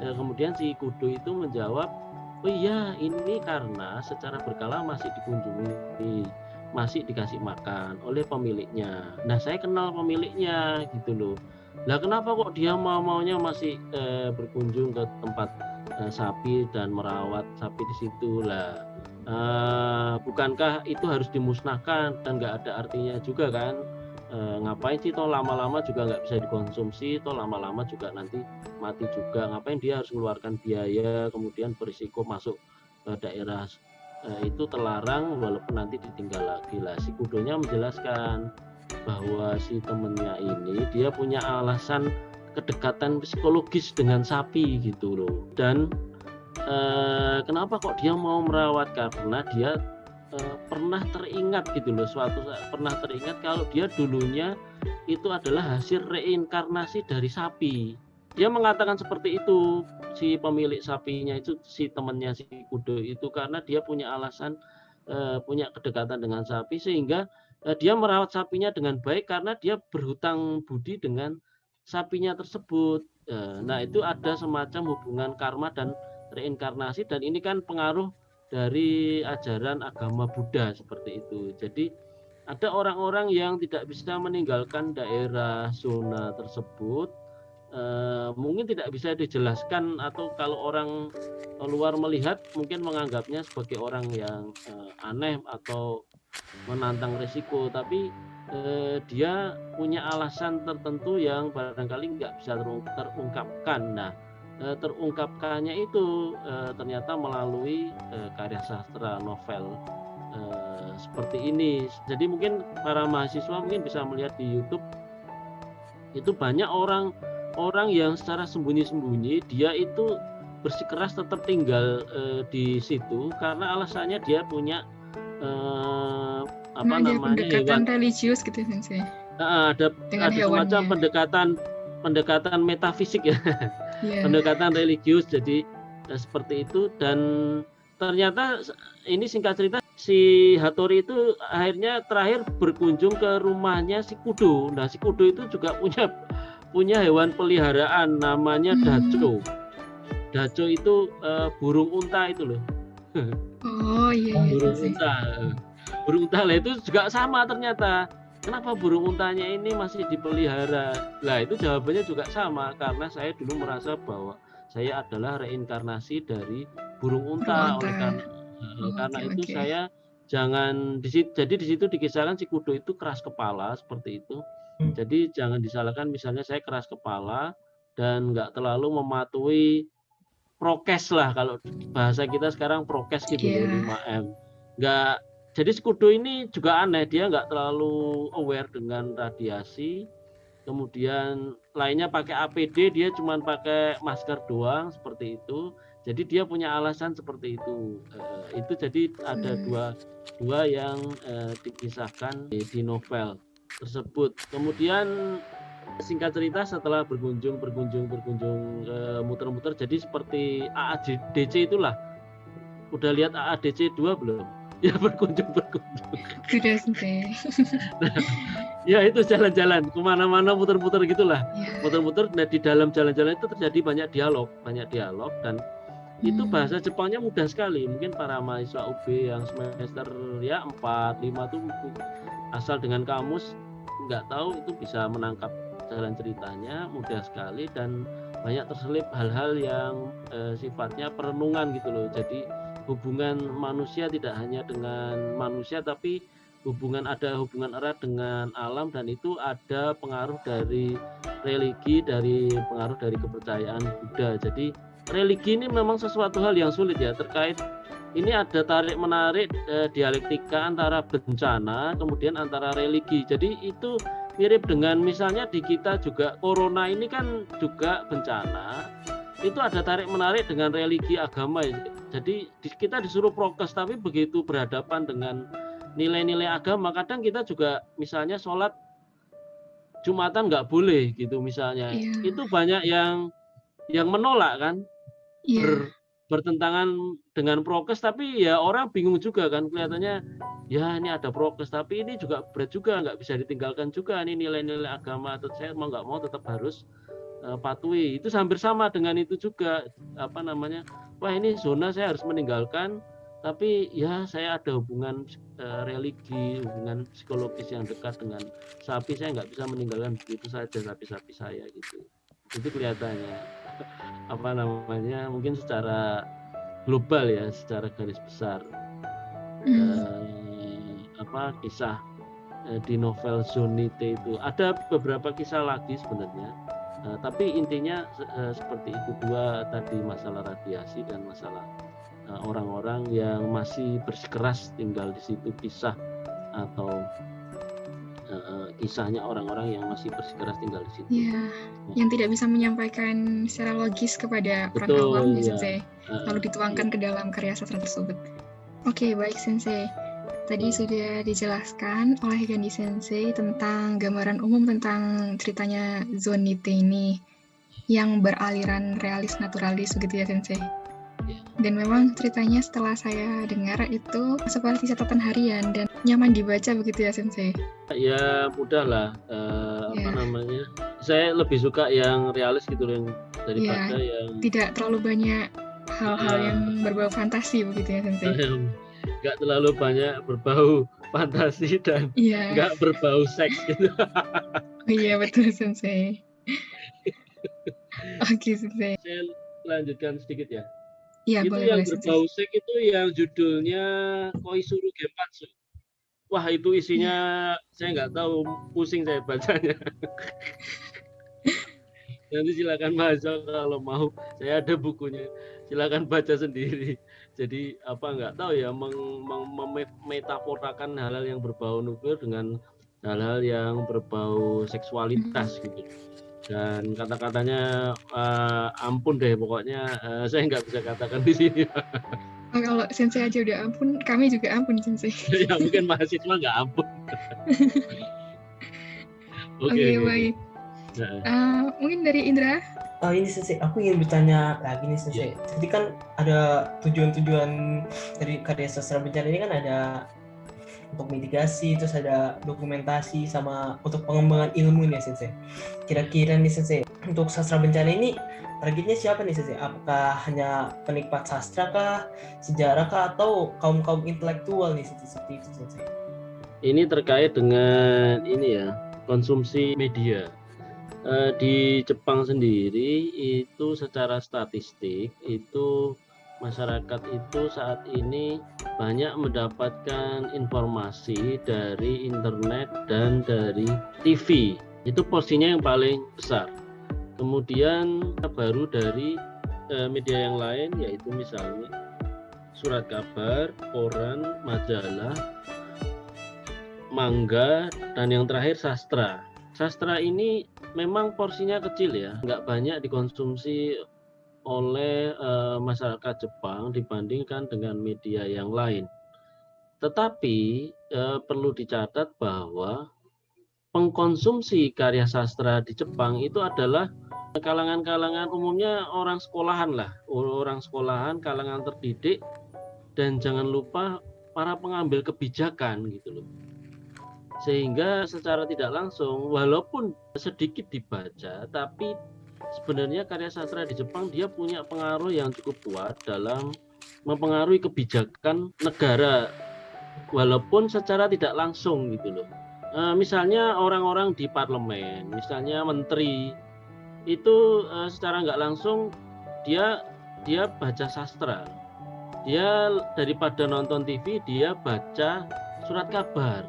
Kemudian si Kudo itu menjawab, oh iya ini karena secara berkala masih dikunjungi, masih dikasih makan oleh pemiliknya. Nah saya kenal pemiliknya gitu loh. Lah kenapa kok dia maunya masih berkunjung ke tempat sapi dan merawat sapi di situ lah? Bukankah itu harus dimusnahkan dan nggak ada artinya juga kan? Ngapain sih, toh lama-lama juga nggak bisa dikonsumsi, toh lama-lama juga nanti mati juga, ngapain dia harus mengeluarkan biaya kemudian berisiko masuk ke daerah itu terlarang walaupun nanti ditinggal lagi lah. Si Kudonya menjelaskan bahwa si temennya ini dia punya alasan kedekatan psikologis dengan sapi gitu loh, dan kenapa kok dia mau merawat, karena dia pernah teringat gitu loh, pernah teringat kalau dia dulunya itu adalah hasil reinkarnasi dari sapi. Dia mengatakan seperti itu, si pemilik sapinya itu, si temannya si Kudo itu, karena dia punya alasan, punya kedekatan dengan sapi sehingga dia merawat sapinya dengan baik karena dia berhutang budi dengan sapinya tersebut. Nah itu ada semacam hubungan karma dan reinkarnasi, dan ini kan pengaruh dari ajaran agama Buddha seperti itu. Jadi ada orang-orang yang tidak bisa meninggalkan daerah zona tersebut, mungkin tidak bisa dijelaskan, atau kalau orang luar melihat mungkin menganggapnya sebagai orang yang aneh atau menantang risiko, tapi dia punya alasan tertentu yang barangkali nggak bisa terungkapkan. Nah terungkapkannya itu ternyata melalui karya sastra novel seperti ini. Jadi mungkin para mahasiswa mungkin bisa melihat di YouTube itu banyak orang yang secara sembunyi-sembunyi dia itu bersikeras tetap tinggal di situ karena alasannya dia punya pendekatan religius gitu Sensei. Ada semacam pendekatan metafisik ya. Yeah. Pendekatan religius, jadi seperti itu. Dan ternyata ini singkat cerita, si Hattori itu akhirnya terakhir berkunjung ke rumahnya si Kudo. Nah si Kudo itu juga punya hewan peliharaan namanya Dacho. Daco itu burung unta itu loh. Oh iya, iya Burung Sensei. unta. Burung unta lah itu juga sama ternyata. Kenapa burung untanya ini masih dipelihara? Lah itu jawabannya juga sama karena saya dulu merasa bahwa saya adalah reinkarnasi dari burung unta. Burung Oleh unta. karena Oke, itu oke. saya jangan jadi di situ dikisahkan si kudo itu keras kepala seperti itu. Jadi jangan disalahkan misalnya saya keras kepala dan nggak terlalu mematuhi prokes lah, kalau bahasa kita sekarang prokes gitu loh, Iya. 5M. Nggak, jadi sekutu ini juga aneh, dia nggak terlalu aware dengan radiasi, kemudian lainnya pakai APD, dia cuma pakai masker doang seperti itu. Jadi dia punya alasan seperti itu. Itu jadi ada dua yang dikisahkan di novel tersebut. Kemudian singkat cerita setelah berkunjung muter-muter, jadi seperti AADC itulah. Udah lihat AADC 2 belum? Ya berkunjung. Sudah Sensei. Ya itu jalan-jalan kemana-mana muter-muter gitulah. Iya. Muter-muter, nah di dalam jalan-jalan itu terjadi banyak dialog dan itu bahasa Jepangnya mudah sekali. Mungkin para mahasiswa UB yang semester ya 4, 5 tuh asal dengan kamus nggak tahu itu bisa menangkap jalan ceritanya mudah sekali, dan banyak terselip hal-hal yang sifatnya perenungan gitu loh. Jadi hubungan manusia tidak hanya dengan manusia, tapi ada hubungan erat dengan alam, dan itu ada pengaruh dari religi, dari pengaruh dari kepercayaan Buddha. Jadi religi ini memang sesuatu hal yang sulit ya, terkait ini ada tarik menarik dialektika antara bencana kemudian antara religi. Jadi itu mirip dengan misalnya di kita juga corona ini kan juga bencana, itu ada tarik menarik dengan religi agama. Jadi kita disuruh prokes, tapi begitu berhadapan dengan nilai-nilai agama, kadang kita juga misalnya sholat Jumatan nggak boleh gitu misalnya. Iya. Itu banyak yang menolak kan, Iya. bertentangan dengan prokes, tapi ya orang bingung juga kan, kelihatannya ya ini ada prokes tapi ini juga berat juga, nggak bisa ditinggalkan juga ini nilai-nilai agama, atau saya mau nggak mau tetap harus patuhi. Itu hampir sama dengan itu juga, wah ini zona saya harus meninggalkan, tapi ya saya ada hubungan religi, hubungan psikologis yang dekat dengan sapi, saya nggak bisa meninggalkan begitu saja sapi-sapi saya gitu. Itu kelihatannya mungkin secara global ya, secara garis besar kisah di novel Zonite itu. Ada beberapa kisah lagi sebenarnya, tapi intinya seperti itu dua tadi, masalah radiasi dan masalah orang-orang yang masih bersikeras tinggal di situ, kisah atau kisahnya orang-orang yang masih bersikeras tinggal di situ. Iya, yang tidak bisa menyampaikan secara logis kepada orang awam ya Sensei, lalu dituangkan ke dalam karya sastra tersebut. Oke, baik Sensei. Tadi sudah dijelaskan oleh Gandhi Sensei tentang gambaran umum tentang ceritanya Zonite ini yang beraliran realis naturalis begitu ya Sensei. Dan memang ceritanya setelah saya dengar itu seperti catatan harian dan nyaman dibaca begitu ya Sensei. Ya mudah lah, saya lebih suka yang realis gitu yang daripada yang tidak terlalu banyak hal-hal yang berbau fantasi begitu ya Sensei. Nggak terlalu banyak berbau fantasi dan nggak berbau seks gitu. Iya betul Sensei. Oke Sensei. Saya lanjutkan sedikit ya. Iya, itu boleh, yang boleh, berbau seks itu yang judulnya Koizuru Genpatsu. Wah itu isinya saya nggak tahu, pusing saya bacanya. Nanti silakan baca kalau mau, saya ada bukunya, silakan baca sendiri. Jadi nggak tahu ya, memetaforakan hal-hal yang berbau nuklir dengan hal-hal yang berbau seksualitas gitu. Dan kata-katanya ampun deh pokoknya, saya nggak bisa katakan di sini. Kalau Sensei aja udah ampun, kami juga ampun Sensei. Ya mungkin mahasiswa nggak ampun. Oke, baik. Mungkin dari Indra? Ini Sensei, aku ingin bertanya lagi nih Sensei. Jadi kan ada tujuan-tujuan dari karya sastra bencana ini kan ada untuk mitigasi, terus ada dokumentasi sama untuk pengembangan ilmu nih Sensei. Kira-kira nih Sensei, untuk sastra bencana ini targetnya siapa nih Sensei? Apakah hanya penikmat sastra kah, sejarah kah, atau kaum-kaum intelektual nih seperti itu Sensei? Ini terkait dengan ini ya, konsumsi media. Di Jepang sendiri itu secara statistik itu masyarakat itu saat ini banyak mendapatkan informasi dari internet dan dari TV. Itu porsinya yang paling besar. Kemudian baru dari media yang lain, yaitu misalnya surat kabar, koran, majalah, manga, dan yang terakhir sastra. Sastra ini memang porsinya kecil ya, nggak banyak dikonsumsi oleh masyarakat Jepang dibandingkan dengan media yang lain. Tetapi perlu dicatat bahwa pengkonsumsi karya sastra di Jepang itu adalah kalangan-kalangan umumnya orang sekolahan lah, orang sekolahan, kalangan terdidik, dan jangan lupa para pengambil kebijakan gitu loh. Sehingga secara tidak langsung walaupun sedikit dibaca, tapi sebenarnya karya sastra di Jepang dia punya pengaruh yang cukup kuat dalam mempengaruhi kebijakan negara walaupun secara tidak langsung gitu loh. Misalnya orang-orang di parlemen, misalnya menteri itu secara nggak langsung dia baca sastra. Dia daripada nonton TV dia baca surat kabar.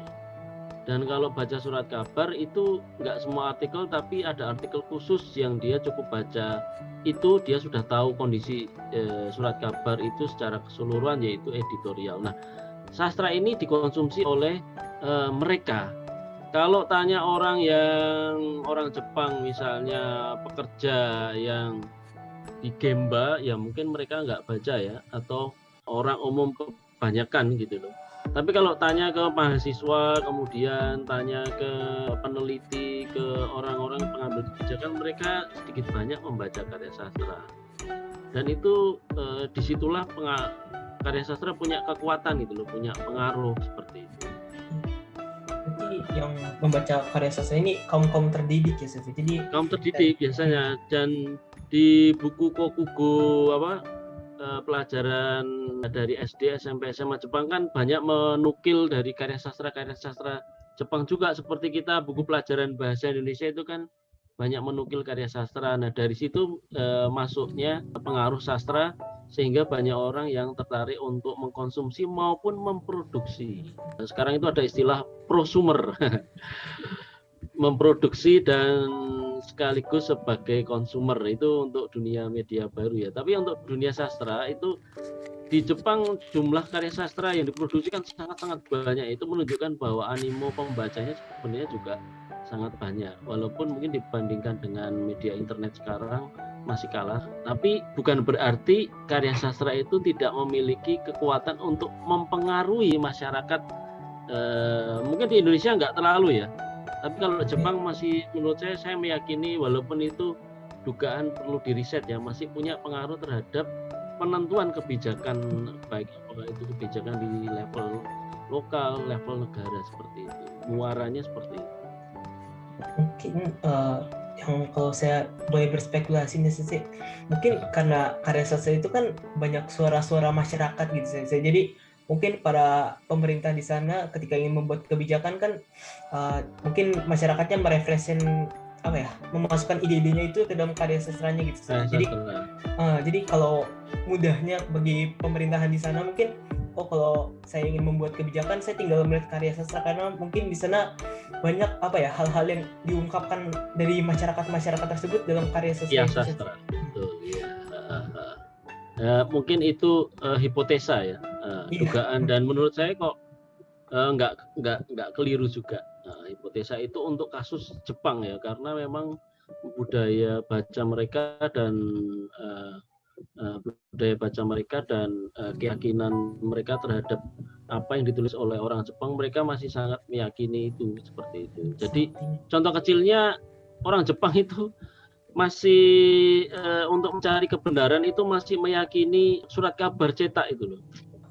Dan kalau baca surat kabar itu nggak semua artikel, tapi ada artikel khusus yang dia cukup baca. Itu dia sudah tahu kondisi surat kabar itu secara keseluruhan, yaitu editorial. Nah, sastra ini dikonsumsi oleh mereka. Kalau tanya orang Jepang misalnya pekerja yang di Gemba, ya mungkin mereka nggak baca ya, atau orang umum kebanyakan gitu loh. Tapi kalau tanya ke mahasiswa, kemudian tanya ke peneliti, ke orang-orang pengambil kebijakan, mereka sedikit banyak membaca karya sastra. Dan itu disitulah karya sastra punya kekuatan gitu loh, punya pengaruh seperti itu. Berarti yang membaca karya sastra ini kaum terdidik ya Sensei. Jadi kaum terdidik biasanya, dan di buku Kokugo pelajaran dari SD, SMP, SMA Jepang kan banyak menukil dari karya sastra Jepang juga, seperti kita buku pelajaran bahasa Indonesia itu kan banyak menukil karya sastra. Nah, dari situ masuknya pengaruh sastra sehingga banyak orang yang tertarik untuk mengkonsumsi maupun memproduksi. Nah, sekarang itu ada istilah prosumer. Memproduksi dan sekaligus sebagai konsumer, itu untuk dunia media baru ya. Tapi untuk dunia sastra itu di Jepang jumlah karya sastra yang diproduksi kan sangat-sangat banyak. Itu menunjukkan bahwa animo pembacanya sebenarnya juga sangat banyak. Walaupun mungkin dibandingkan dengan media internet sekarang masih kalah. Tapi bukan berarti karya sastra itu tidak memiliki kekuatan untuk mempengaruhi masyarakat. Mungkin di Indonesia nggak terlalu ya. Tapi kalau Jepang masih, menurut saya meyakini walaupun itu dugaan perlu diriset ya, masih punya pengaruh terhadap penentuan kebijakan, baik itu kebijakan di level lokal, level negara seperti itu. Muaranya seperti itu. Mungkin yang kalau saya boleh berspekulasi nih Sensei, mungkin karena karya sastra itu kan banyak suara-suara masyarakat gitu Sensei. Jadi mungkin para pemerintah di sana ketika ingin membuat kebijakan kan mungkin masyarakatnya memasukkan ide-idenya itu ke dalam karya sastranya gitu. Jadi kalau mudahnya bagi pemerintahan di sana mungkin kalau saya ingin membuat kebijakan saya tinggal melihat karya sastra, karena mungkin di sana banyak hal-hal yang diungkapkan dari masyarakat tersebut dalam karya sastra. Ya, sastra. Betul, ya. Mungkin itu hipotesa ya, dugaan, dan menurut saya kok nggak keliru juga. Hipotesa itu untuk kasus Jepang ya, karena memang budaya baca mereka dan keyakinan mereka terhadap apa yang ditulis oleh orang Jepang, mereka masih sangat meyakini itu seperti itu. Jadi contoh kecilnya orang Jepang itu masih untuk mencari kebenaran itu masih meyakini surat kabar cetak itu loh.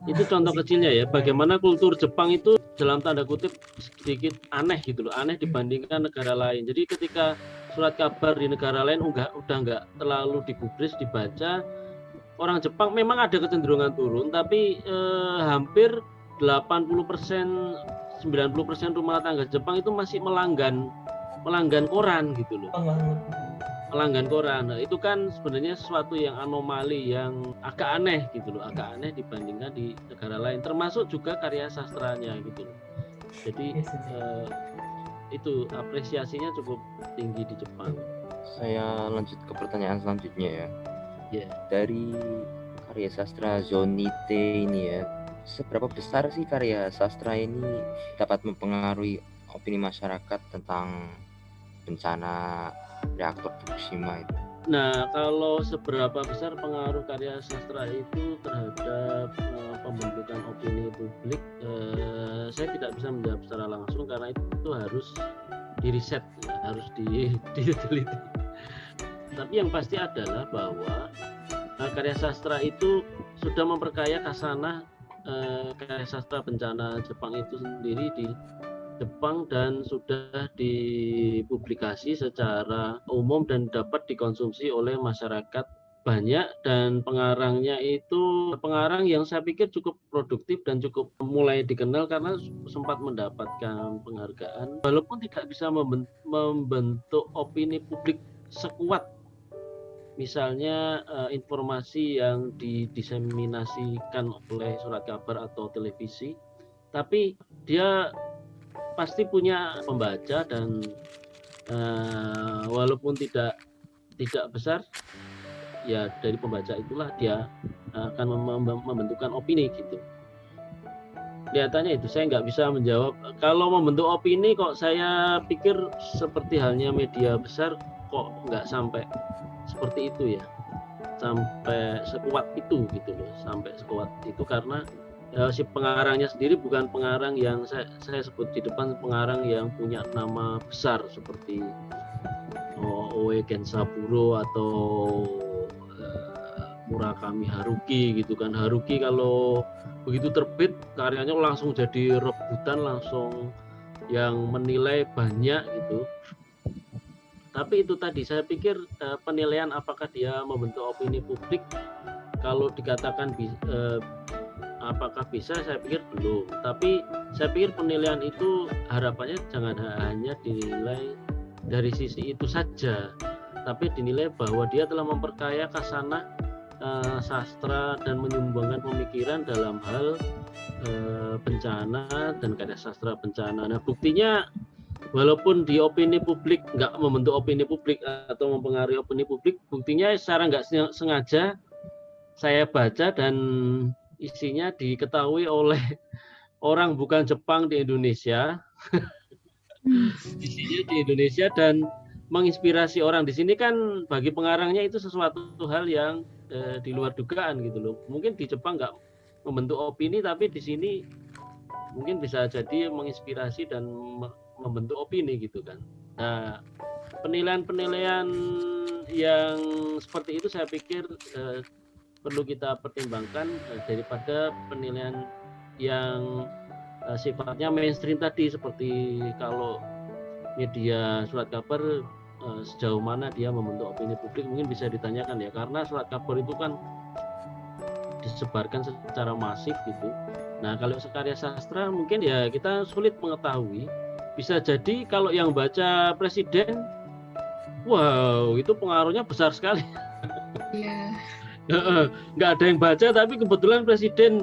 Itu contoh kecilnya ya, bagaimana kultur Jepang itu dalam tanda kutip sedikit aneh gitu loh, aneh dibandingkan negara lain. Jadi ketika surat kabar di negara lain udah nggak terlalu digubris, dibaca, orang Jepang memang ada kecenderungan turun, tapi hampir 80%, 90% rumah tangga Jepang itu masih melanggan koran gitu loh. Pelanggan koran. Nah, itu kan sebenarnya sesuatu yang anomali, yang agak aneh gitu loh, agak aneh dibandingkan di negara lain, termasuk juga karya sastranya gitu loh. Jadi itu apresiasinya cukup tinggi di Jepang. Saya lanjut ke pertanyaan selanjutnya ya. Ya. Dari karya sastra Zonite ini ya, seberapa besar sih karya sastra ini dapat mempengaruhi opini masyarakat tentang bencana reaktor Fukushima itu? Nah, kalau seberapa besar pengaruh karya sastra itu terhadap pembentukan opini publik, saya tidak bisa menjawab secara langsung karena itu harus diriset, harus diteliti. Tapi yang pasti adalah bahwa karya sastra itu sudah memperkaya khasanah karya sastra bencana Jepang itu sendiri di Jepang, dan sudah dipublikasi secara umum dan dapat dikonsumsi oleh masyarakat banyak, dan pengarangnya itu pengarang yang saya pikir cukup produktif dan cukup mulai dikenal karena sempat mendapatkan penghargaan walaupun tidak bisa membentuk opini publik sekuat misalnya informasi yang didiseminasikan oleh surat kabar atau televisi, tapi dia pasti punya pembaca, dan walaupun tidak besar ya dari pembaca itulah dia akan membentukkan opini gitu. Kelihatannya itu, saya nggak bisa menjawab kalau membentuk opini. Kok saya pikir seperti halnya media besar kok nggak sampai seperti itu ya, sampai sekuat itu gitu loh, sampai sekuat itu karena si pengarangnya sendiri bukan pengarang yang saya sebut di depan, pengarang yang punya nama besar seperti Oe Gensaburo atau Murakami Haruki gitu kan. Haruki kalau begitu terbit karyanya langsung jadi rebutan, langsung yang menilai banyak gitu. Tapi itu tadi saya pikir penilaian apakah dia membentuk opini publik, kalau dikatakan apakah bisa, saya pikir belum. Tapi saya pikir penilaian itu harapannya jangan hanya dinilai dari sisi itu saja, tapi dinilai bahwa dia telah memperkaya khasanah sastra dan menyumbangkan pemikiran dalam hal bencana dan karya sastra bencana. Nah, buktinya walaupun di opini publik nggak membentuk opini publik atau mempengaruhi opini publik, buktinya secara nggak sengaja saya baca dan isinya diketahui oleh orang bukan Jepang di Indonesia. Isinya di Indonesia dan menginspirasi orang di sini kan, bagi pengarangnya itu sesuatu hal yang di luar dugaan gitu loh. Mungkin di Jepang nggak membentuk opini, tapi di sini mungkin bisa jadi menginspirasi dan membentuk opini gitu kan. Nah, penilaian-penilaian yang seperti itu saya pikir perlu kita pertimbangkan daripada penilaian yang sifatnya mainstream tadi, seperti kalau media surat kabar sejauh mana dia membentuk opini publik mungkin bisa ditanyakan ya, karena surat kabar itu kan disebarkan secara masif gitu. Nah, kalau karya sastra mungkin ya kita sulit mengetahui. Bisa jadi kalau yang baca presiden, wow itu pengaruhnya besar sekali. Iya. Nggak ada yang baca, tapi kebetulan presiden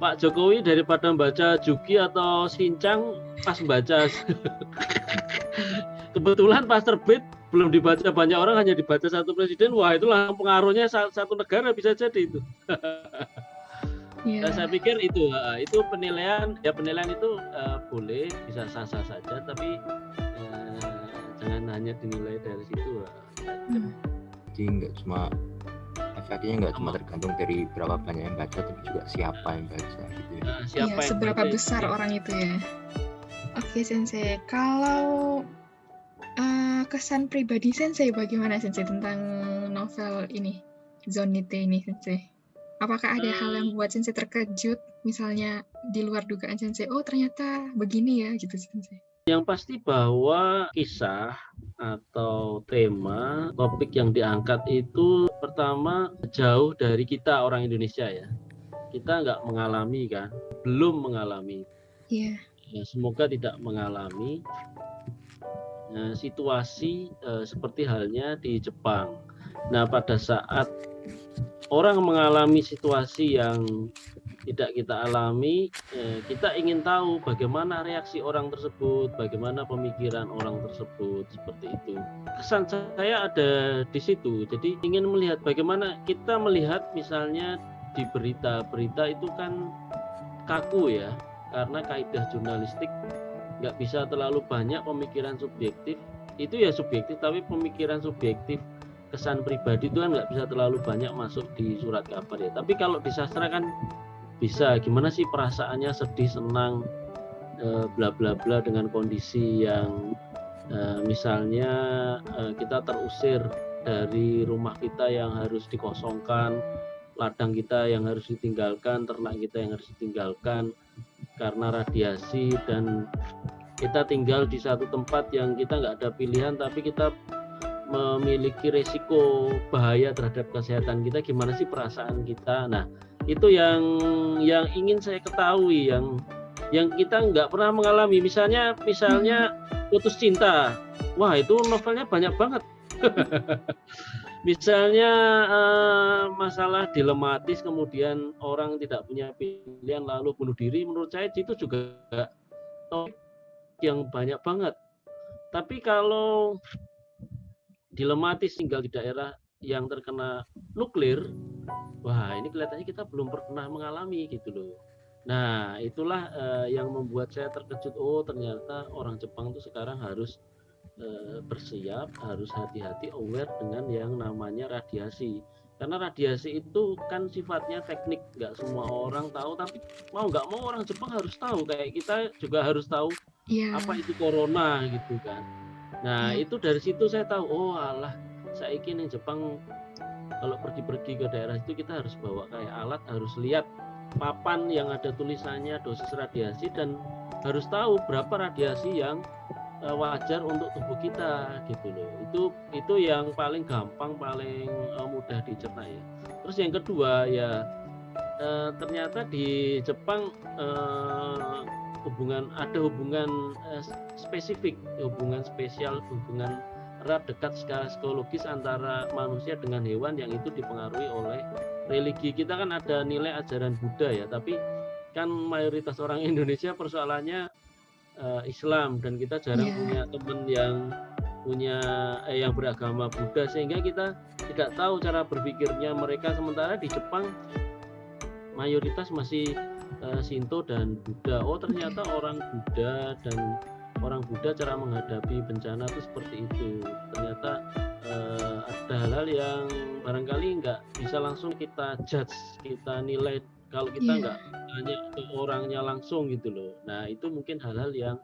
Pak Jokowi daripada membaca Juki atau Shincang pas baca kebetulan pas terbit belum dibaca banyak orang, hanya dibaca satu presiden, wah itulah pengaruhnya satu negara bisa jadi itu. Yeah. Nah, saya pikir itu penilaian itu boleh, bisa sah-sah saja, tapi jangan hanya dinilai dari situ. Jadi nggak cuma efeknya nggak cuma tergantung dari berapa banyak yang baca, tapi juga siapa yang baca gitu ya. Nah, siapa yang seberapa baca besar itu orang itu ya. Oke Sensei, kalau kesan pribadi Sensei bagaimana Sensei tentang novel ini, Zonite ini Sensei? Apakah ada hal yang membuat Sensei terkejut, misalnya di luar dugaan Sensei, oh ternyata begini ya gitu Sensei. Yang pasti bahwa kisah atau tema topik yang diangkat itu pertama jauh dari kita orang Indonesia ya. Kita nggak mengalami kan, belum mengalami. Iya. Ya, semoga tidak mengalami situasi seperti halnya di Jepang. Nah, pada saat orang mengalami situasi yang tidak kita alami, kita ingin tahu bagaimana reaksi orang tersebut, bagaimana pemikiran orang tersebut, seperti itu. Kesan saya ada di situ, jadi ingin melihat bagaimana kita melihat misalnya di berita-berita itu kan kaku ya, karena kaidah jurnalistik nggak bisa terlalu banyak pemikiran subjektif, itu ya subjektif, tapi pemikiran subjektif kesan pribadi itu kan nggak bisa terlalu banyak masuk di surat kabar ya. Tapi kalau di sastra kan bisa, gimana sih perasaannya sedih, senang, bla bla bla dengan kondisi yang misalnya kita terusir dari rumah kita yang harus dikosongkan, ladang kita yang harus ditinggalkan, ternak kita yang harus ditinggalkan karena radiasi, dan kita tinggal di satu tempat yang kita nggak ada pilihan, tapi kita memiliki resiko bahaya terhadap kesehatan kita. Gimana sih perasaan kita? Nah, itu yang ingin saya ketahui, yang kita nggak pernah mengalami. Misalnya putus cinta, wah itu novelnya banyak banget. Misalnya masalah dilematis, kemudian orang tidak punya pilihan lalu bunuh diri, menurut saya itu juga topik yang banyak banget. Tapi kalau dilematis tinggal di daerah yang terkena nuklir, wah ini kelihatannya kita belum pernah mengalami gitu loh. Nah itulah yang membuat saya terkejut, oh ternyata orang Jepang itu sekarang harus bersiap, harus hati-hati, aware dengan yang namanya radiasi. Karena radiasi itu kan sifatnya teknik, nggak semua orang tahu, tapi mau nggak mau orang Jepang harus tahu, kayak kita juga harus tahu apa itu corona gitu kan. Nah itu dari situ saya tahu, oh alah, saiki ning Jepang kalau pergi-pergi ke daerah itu kita harus bawa kayak alat, harus lihat papan yang ada tulisannya dosis radiasi, dan harus tahu berapa radiasi yang wajar untuk tubuh kita gitu loh. Itu yang paling gampang, paling mudah dicerna ya. Terus yang kedua ya ternyata di Jepang ada hubungan spesifik, hubungan spesial, hubungan erat dekat secara psikologis antara manusia dengan hewan yang itu dipengaruhi oleh religi. Kita kan ada nilai ajaran Buddha ya, tapi kan mayoritas orang Indonesia persoalannya Islam, dan kita jarang punya teman yang beragama Buddha, sehingga kita tidak tahu cara berpikirnya mereka. Sementara di Jepang mayoritas masih Shinto dan Buddha. Oh ternyata orang Buddha cara menghadapi bencana itu seperti itu. Ternyata ada hal-hal yang barangkali nggak bisa langsung kita judge, kita nilai kalau kita nggak tanya ke orangnya langsung gitu loh. Nah itu mungkin hal-hal yang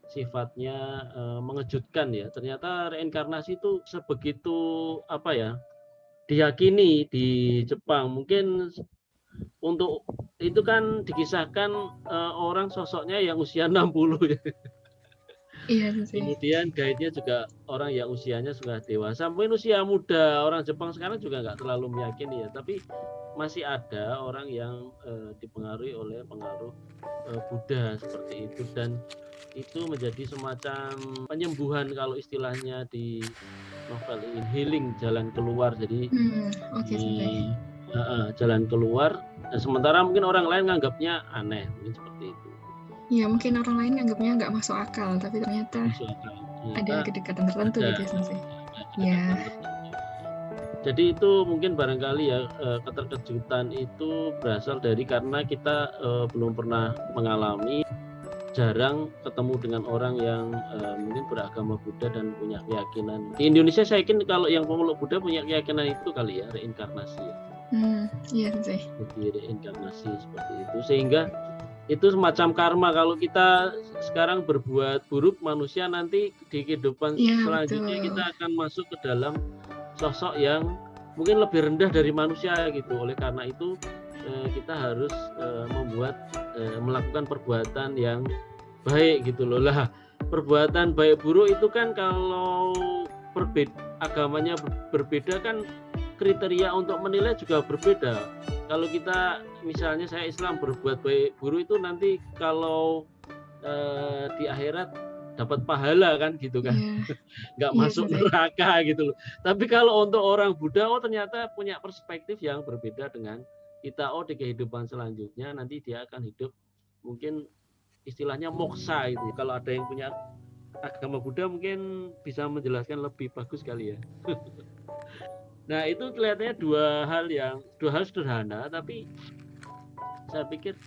sifatnya mengejutkan ya. Ternyata reinkarnasi itu sebegitu diyakini di Jepang. Mungkin untuk itu kan dikisahkan orang sosoknya yang usia 60 ya. Iya, kemudian guide-nya juga orang yang usianya sudah dewasa, mungkin usia muda. Orang Jepang sekarang juga nggak terlalu meyakini ya, tapi masih ada orang yang dipengaruhi oleh pengaruh Buddha seperti itu, dan itu menjadi semacam penyembuhan kalau istilahnya di novel ini, healing, jalan keluar. Jadi jalan keluar. Nah, sementara mungkin orang lain nganggapnya aneh, mungkin seperti itu. Ya mungkin orang lain nganggapnya nggak masuk akal, tapi ternyata ada kedekatan tertentu gitu ya Sensei. Ya. Jadi itu mungkin barangkali ya keterkejutan itu berasal dari karena kita belum pernah mengalami, jarang ketemu dengan orang yang mungkin beragama Buddha dan punya keyakinan. Di Indonesia saya yakin kalau yang pemeluk Buddha punya keyakinan itu kali ya, reinkarnasi ya. Iya Sensei. Jadi reinkarnasi seperti itu, sehingga itu semacam karma. Kalau kita sekarang berbuat buruk, manusia nanti di kehidupan selanjutnya kita akan masuk ke dalam sosok yang mungkin lebih rendah dari manusia gitu. Oleh karena itu kita harus melakukan perbuatan yang baik gitu loh. Lah perbuatan baik buruk itu kan kalau agamanya berbeda kan kriteria untuk menilai juga berbeda. Kalau kita misalnya saya Islam berbuat baik buruk itu nanti kalau di akhirat dapat pahala kan gitu kan, nggak masuk neraka gitu loh. Tapi kalau untuk orang Buddha, ternyata punya perspektif yang berbeda dengan kita. Di kehidupan selanjutnya nanti dia akan hidup mungkin istilahnya moksa itu. Kalau ada yang punya agama Buddha mungkin bisa menjelaskan lebih bagus kali ya. Nah itu kelihatannya dua hal sederhana, tapi saya pikir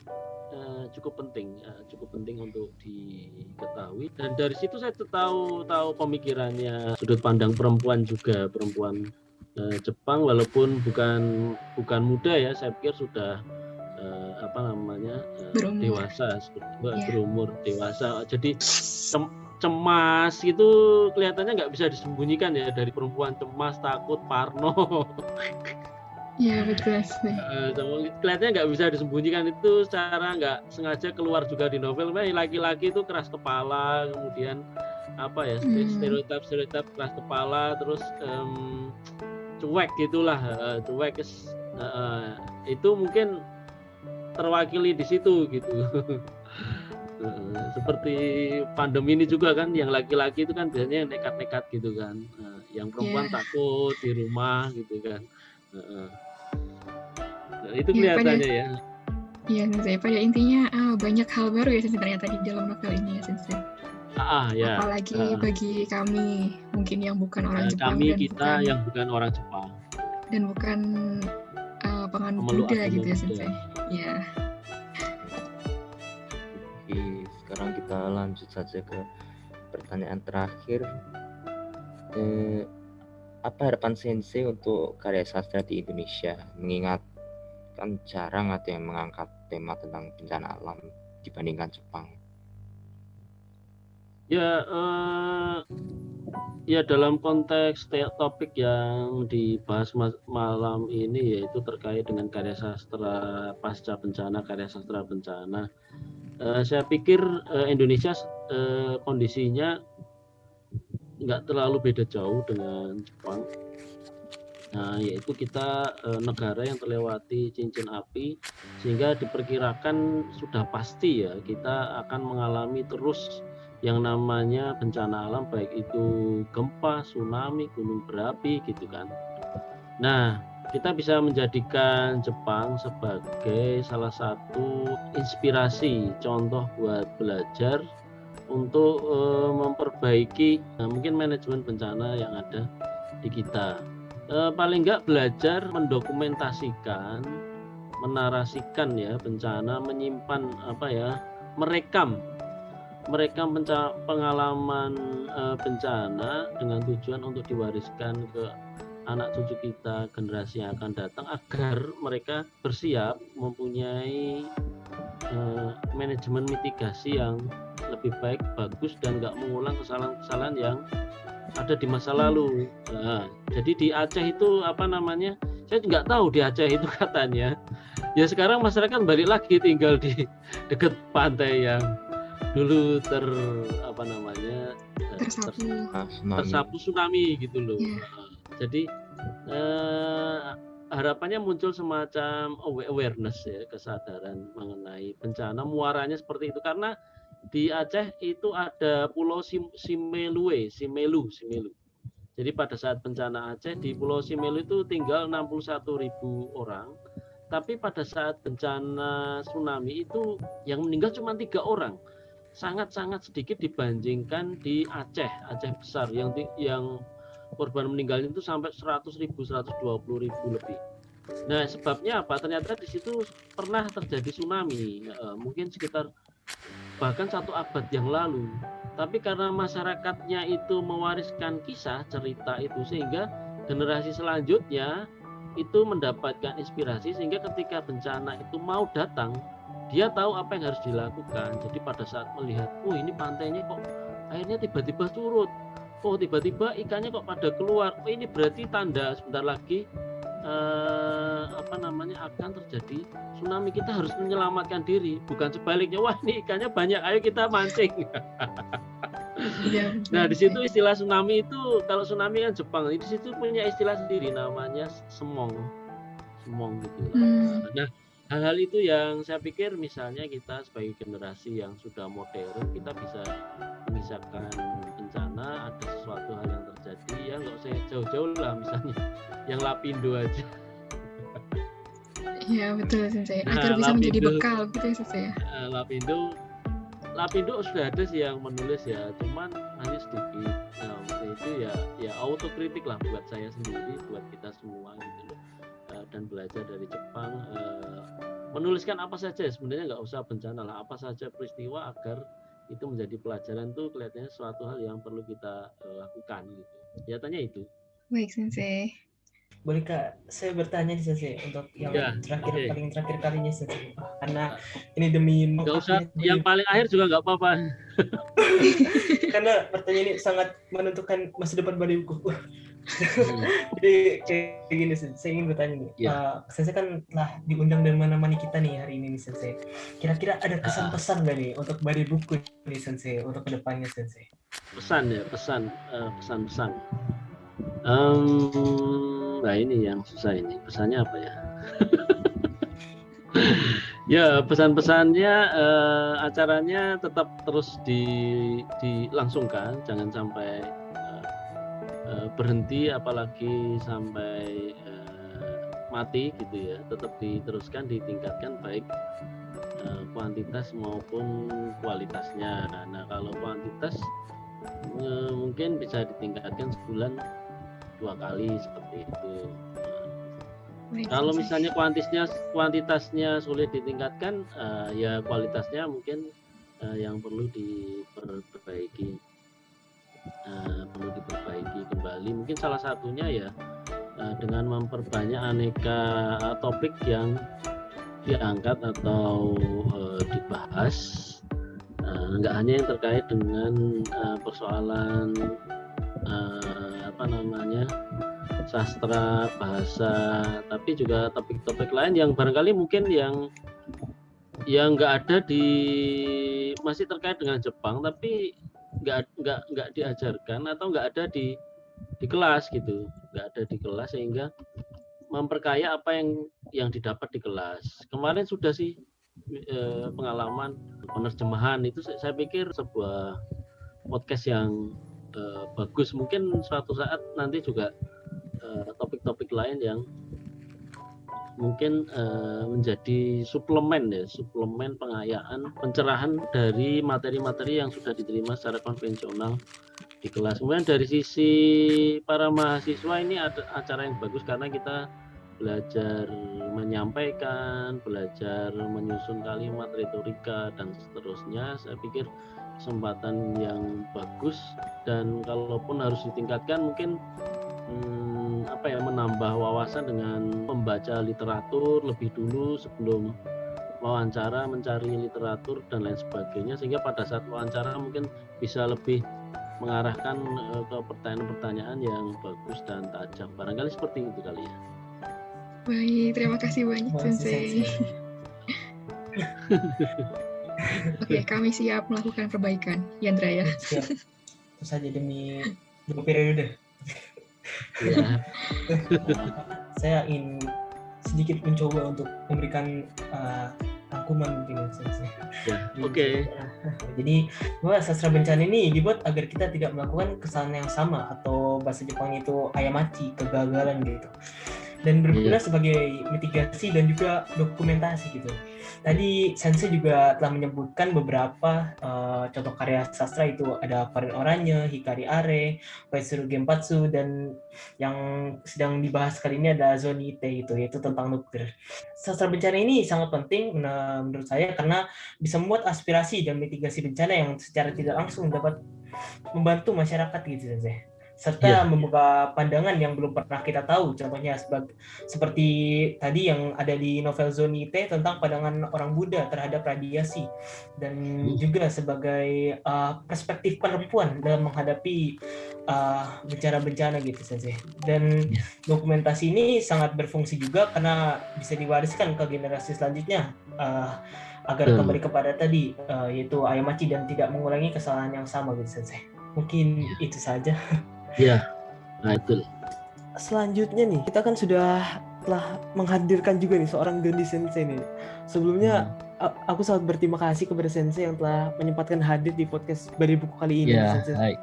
cukup penting untuk diketahui. Dan dari situ saya tahu pemikirannya, sudut pandang perempuan juga, perempuan Jepang walaupun bukan muda ya, saya pikir sudah dewasa, berumur dewasa. Jadi cemas itu kelihatannya nggak bisa disembunyikan ya, dari perempuan cemas, takut, parno. Iya betul sih. Kelihatannya nggak bisa disembunyikan, itu secara nggak sengaja keluar juga di novel. Laki-laki itu keras kepala, kemudian stereotip keras kepala, terus cuek gitulah, cuek. Itu mungkin terwakili di situ gitu. Seperti pandemi ini juga kan, yang laki-laki itu kan biasanya yang nekat-nekat gitu kan, yang perempuan takut di rumah gitu kan. Itu kelihatannya ya. Iya Sensei, pada intinya banyak hal baru ya Sensei ternyata di dalam novel ini ya Sensei. Ya. Apalagi bagi kami mungkin yang bukan orang Jepang, yang bukan orang Jepang dan bukan penganut Buddha gitu ya Sensei. Ya. Oke, sekarang kita lanjut saja ke pertanyaan terakhir. Apa harapan Sensei untuk karya sastra di Indonesia, mengingat kan jarang ada yang mengangkat tema tentang bencana alam dibandingkan Jepang? Ya dalam konteks topik yang dibahas malam ini, yaitu terkait dengan karya sastra pasca bencana, karya sastra bencana. Saya pikir Indonesia kondisinya nggak terlalu beda jauh dengan Jepang. Nah, yaitu kita negara yang terlewati cincin api, sehingga diperkirakan sudah pasti ya kita akan mengalami terus yang namanya bencana alam, baik itu gempa, tsunami, gunung berapi gitu kan. Nah, kita bisa menjadikan Jepang sebagai salah satu inspirasi, contoh buat belajar untuk memperbaiki mungkin manajemen bencana yang ada di kita. Paling enggak belajar mendokumentasikan, menarasikan ya bencana, menyimpan merekam pengalaman bencana dengan tujuan untuk diwariskan ke anak cucu kita, generasi yang akan datang, agar mereka bersiap mempunyai manajemen mitigasi yang lebih baik, bagus, dan nggak mengulang kesalahan-kesalahan yang ada di masa lalu. Nah, jadi di Aceh itu saya nggak tahu di Aceh itu katanya ya sekarang masyarakat balik lagi tinggal di dekat pantai yang dulu tersapu tsunami gitu loh. Jadi harapannya muncul semacam awareness ya, kesadaran mengenai bencana, muaranya seperti itu, karena di Aceh itu ada pulau Simelu. Jadi pada saat bencana Aceh di pulau Simelu itu tinggal 61.000 orang, tapi pada saat bencana tsunami itu yang meninggal cuma 3 orang. Sangat-sangat sedikit dibandingkan di Aceh besar yang korban meninggal itu sampai 100.000, 120.000 lebih. Nah, sebabnya apa? Ternyata di situ pernah terjadi tsunami, mungkin sekitar bahkan 1 abad yang lalu. Tapi karena masyarakatnya itu mewariskan kisah cerita itu, sehingga generasi selanjutnya itu mendapatkan inspirasi, sehingga ketika bencana itu mau datang, dia tahu apa yang harus dilakukan. Jadi pada saat melihat, ini pantainya kok airnya tiba-tiba surut, tiba-tiba ikannya kok pada keluar, ini berarti tanda sebentar lagi akan terjadi tsunami, kita harus menyelamatkan diri, bukan sebaliknya. Wah, ini ikannya banyak, ayo kita mancing. Iya, Nah, di betul. situ istilah tsunami itu, kalau tsunami kan Jepang, di situ punya istilah sendiri namanya semong gitu. Nah, hal-hal itu yang saya pikir misalnya kita sebagai generasi yang sudah modern, kita bisa memisahkan bencana, ada sesuatu hal yang terjadi, ya nggak usah jauh-jauh lah, misalnya yang Lapindo aja. Iya, betul Sensei. Nah, Agar bisa menjadi Lapindo. bekal gitu ya Sensei ya. Lapindo sudah ada sih yang menulis ya, cuman hanya sedikit. Nah, waktu itu ya autokritik lah buat saya sendiri, buat kita semua gitu loh. Dan belajar dari Jepang, menuliskan apa saja, sebenarnya nggak usah bencana lah, apa saja peristiwa agar itu menjadi pelajaran, tuh kelihatannya suatu hal yang perlu kita lakukan gitu. Kelihatannya itu. Baik Sensei. Boleh Kak, saya bertanya nih Sensei untuk yang Ya, terakhir oke. paling terakhir kalinya Sensei. Karena ini demi Nggak usah, mengupdate yang paling akhir juga nggak apa-apa. karena pertanyaan ini sangat menentukan masa depan Badai Buku. Jadi kayak gini Sensei, saya ingin bertanya nih. Ya. Sensei kan telah diundang dan menemani kita nih hari ini nih Sensei. Kira-kira ada kesan-pesan nggak nih untuk Badai Buku nih Sensei untuk kedepannya Sensei? Pesan-pesan. Nah ini yang susah ini, pesannya apa ya? Ya, pesan-pesannya, acaranya tetap terus dilangsungkan, jangan sampai berhenti, apalagi sampai mati gitu ya. Tetap diteruskan, ditingkatkan baik kuantitas maupun kualitasnya. Nah, kalau kuantitas mungkin bisa ditingkatkan sebulan 2 kali seperti itu. Baik, Kalau Sensei. misalnya kuantitasnya sulit ditingkatkan, ya kualitasnya mungkin yang perlu diperbaiki, kembali. Mungkin salah satunya ya dengan memperbanyak aneka topik yang diangkat atau dibahas, nggak hanya yang terkait dengan persoalan sastra, bahasa, tapi juga topik-topik lain yang barangkali mungkin yang nggak ada masih terkait dengan Jepang, tapi nggak diajarkan atau nggak ada di kelas gitu, nggak ada di kelas, sehingga memperkaya apa yang didapat di kelas. Kemarin sudah sih pengalaman penerjemahan itu, saya pikir sebuah podcast yang bagus. Mungkin suatu saat nanti juga topik-topik lain yang mungkin menjadi suplemen pengayaan, pencerahan dari materi-materi yang sudah diterima secara konvensional di kelas. Kemudian dari sisi para mahasiswa, ini ada acara yang bagus karena kita belajar menyampaikan, belajar menyusun kalimat, retorika, dan seterusnya. Saya pikir kesempatan yang bagus, dan kalaupun harus ditingkatkan mungkin menambah wawasan dengan membaca literatur lebih dulu sebelum wawancara, mencari literatur dan lain sebagainya, sehingga pada saat wawancara mungkin bisa lebih mengarahkan ke pertanyaan-pertanyaan yang bagus dan tajam. Barangkali seperti itu kali ya. Baik, terima kasih banyak Sensei. Oke, kami siap melakukan perbaikan, Yandra ya. Siap. Itu saja demi 2 periode. Ya. Saya ingin sedikit mencoba untuk memberikan rangkuman mungkin Sensei. Ya, oke. Jadi bahwa sastra bencana ini dibuat agar kita tidak melakukan kesalahan yang sama, atau bahasa Jepang itu ayamachi, kegagalan gitu, dan berguna sebagai mitigasi dan juga dokumentasi gitu. Tadi Sensei juga telah menyebutkan beberapa contoh karya sastra, itu ada Farin Oranye, Hikari Are, Koizuru Genpatsu, dan yang sedang dibahas kali ini ada Zoni Ite gitu, yaitu tentang nuklir. Sastra bencana ini sangat penting menurut saya karena bisa membuat aspirasi dan mitigasi bencana yang secara tidak langsung dapat membantu masyarakat gitu Sensei. serta Iya. membuka pandangan yang belum pernah kita tahu. Contohnya seperti tadi yang ada di novel Zonite tentang pandangan orang Buddha terhadap radiasi, dan juga sebagai perspektif perempuan dalam menghadapi bencana-bencana gitu Sensei. Dan Iya. dokumentasi ini sangat berfungsi juga karena bisa diwariskan ke generasi selanjutnya agar Betul. kembali kepada tadi yaitu Ayamachi dan tidak mengulangi kesalahan yang sama gitu Sensei. Mungkin itu saja. Iya, nah itu. Selanjutnya nih, kita kan sudah telah menghadirkan juga nih seorang Dondi Sensei nih. Sebelumnya aku sangat berterima kasih kepada Sensei yang telah menyempatkan hadir di podcast Bari Buku kali ini. Ya, Sensei. baik.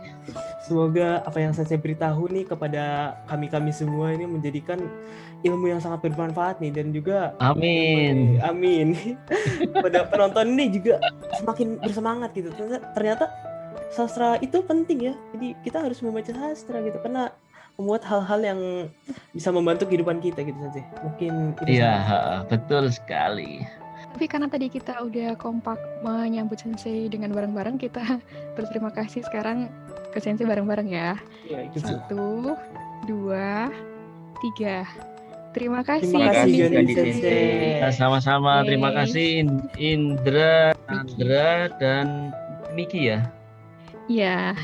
Semoga apa yang Sensei beritahu nih kepada kami semua ini menjadikan ilmu yang sangat bermanfaat nih, dan juga Amin. amin pada penonton ini juga semakin bersemangat gitu. Ternyata sastra itu penting ya, jadi kita harus membaca sastra gitu karena membuat hal-hal yang bisa membantu kehidupan kita gitu Sensei. Mungkin itu Iya, saja. betul sekali. Tapi karena tadi kita udah kompak menyambut Sensei dengan bareng-bareng, kita berterima kasih sekarang ke Sensei bareng-bareng ya. Ya, itu. 1, 2, 3. Terima kasih. Terima kasih Gandhi Gandhi Sensei. Ya, sama-sama. Oke. Terima kasih Indra, Andra, dan Miki ya. Iya.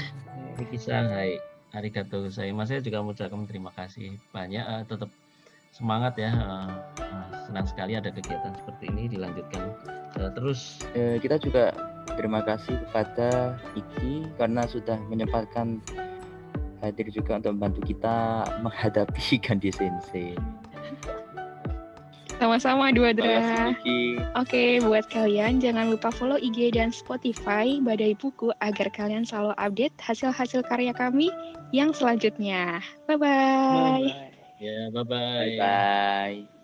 Miki Shanghai. Arigato gozaimasu. Saya juga mengucapkan terima kasih banyak. Tetap semangat ya. Senang sekali ada kegiatan seperti ini dilanjutkan terus. Kita juga terima kasih kepada Iki karena sudah menyempatkan hadir juga untuk membantu kita menghadapi Gandhi Sensei. Sama-sama Dua Terima kasih Dra. Iki. Oke, buat kalian jangan lupa follow IG dan Spotify Badai Buku agar kalian selalu update hasil-hasil karya kami yang selanjutnya. Bye-bye. Bye-bye. Ya, bye-bye. Bye bye.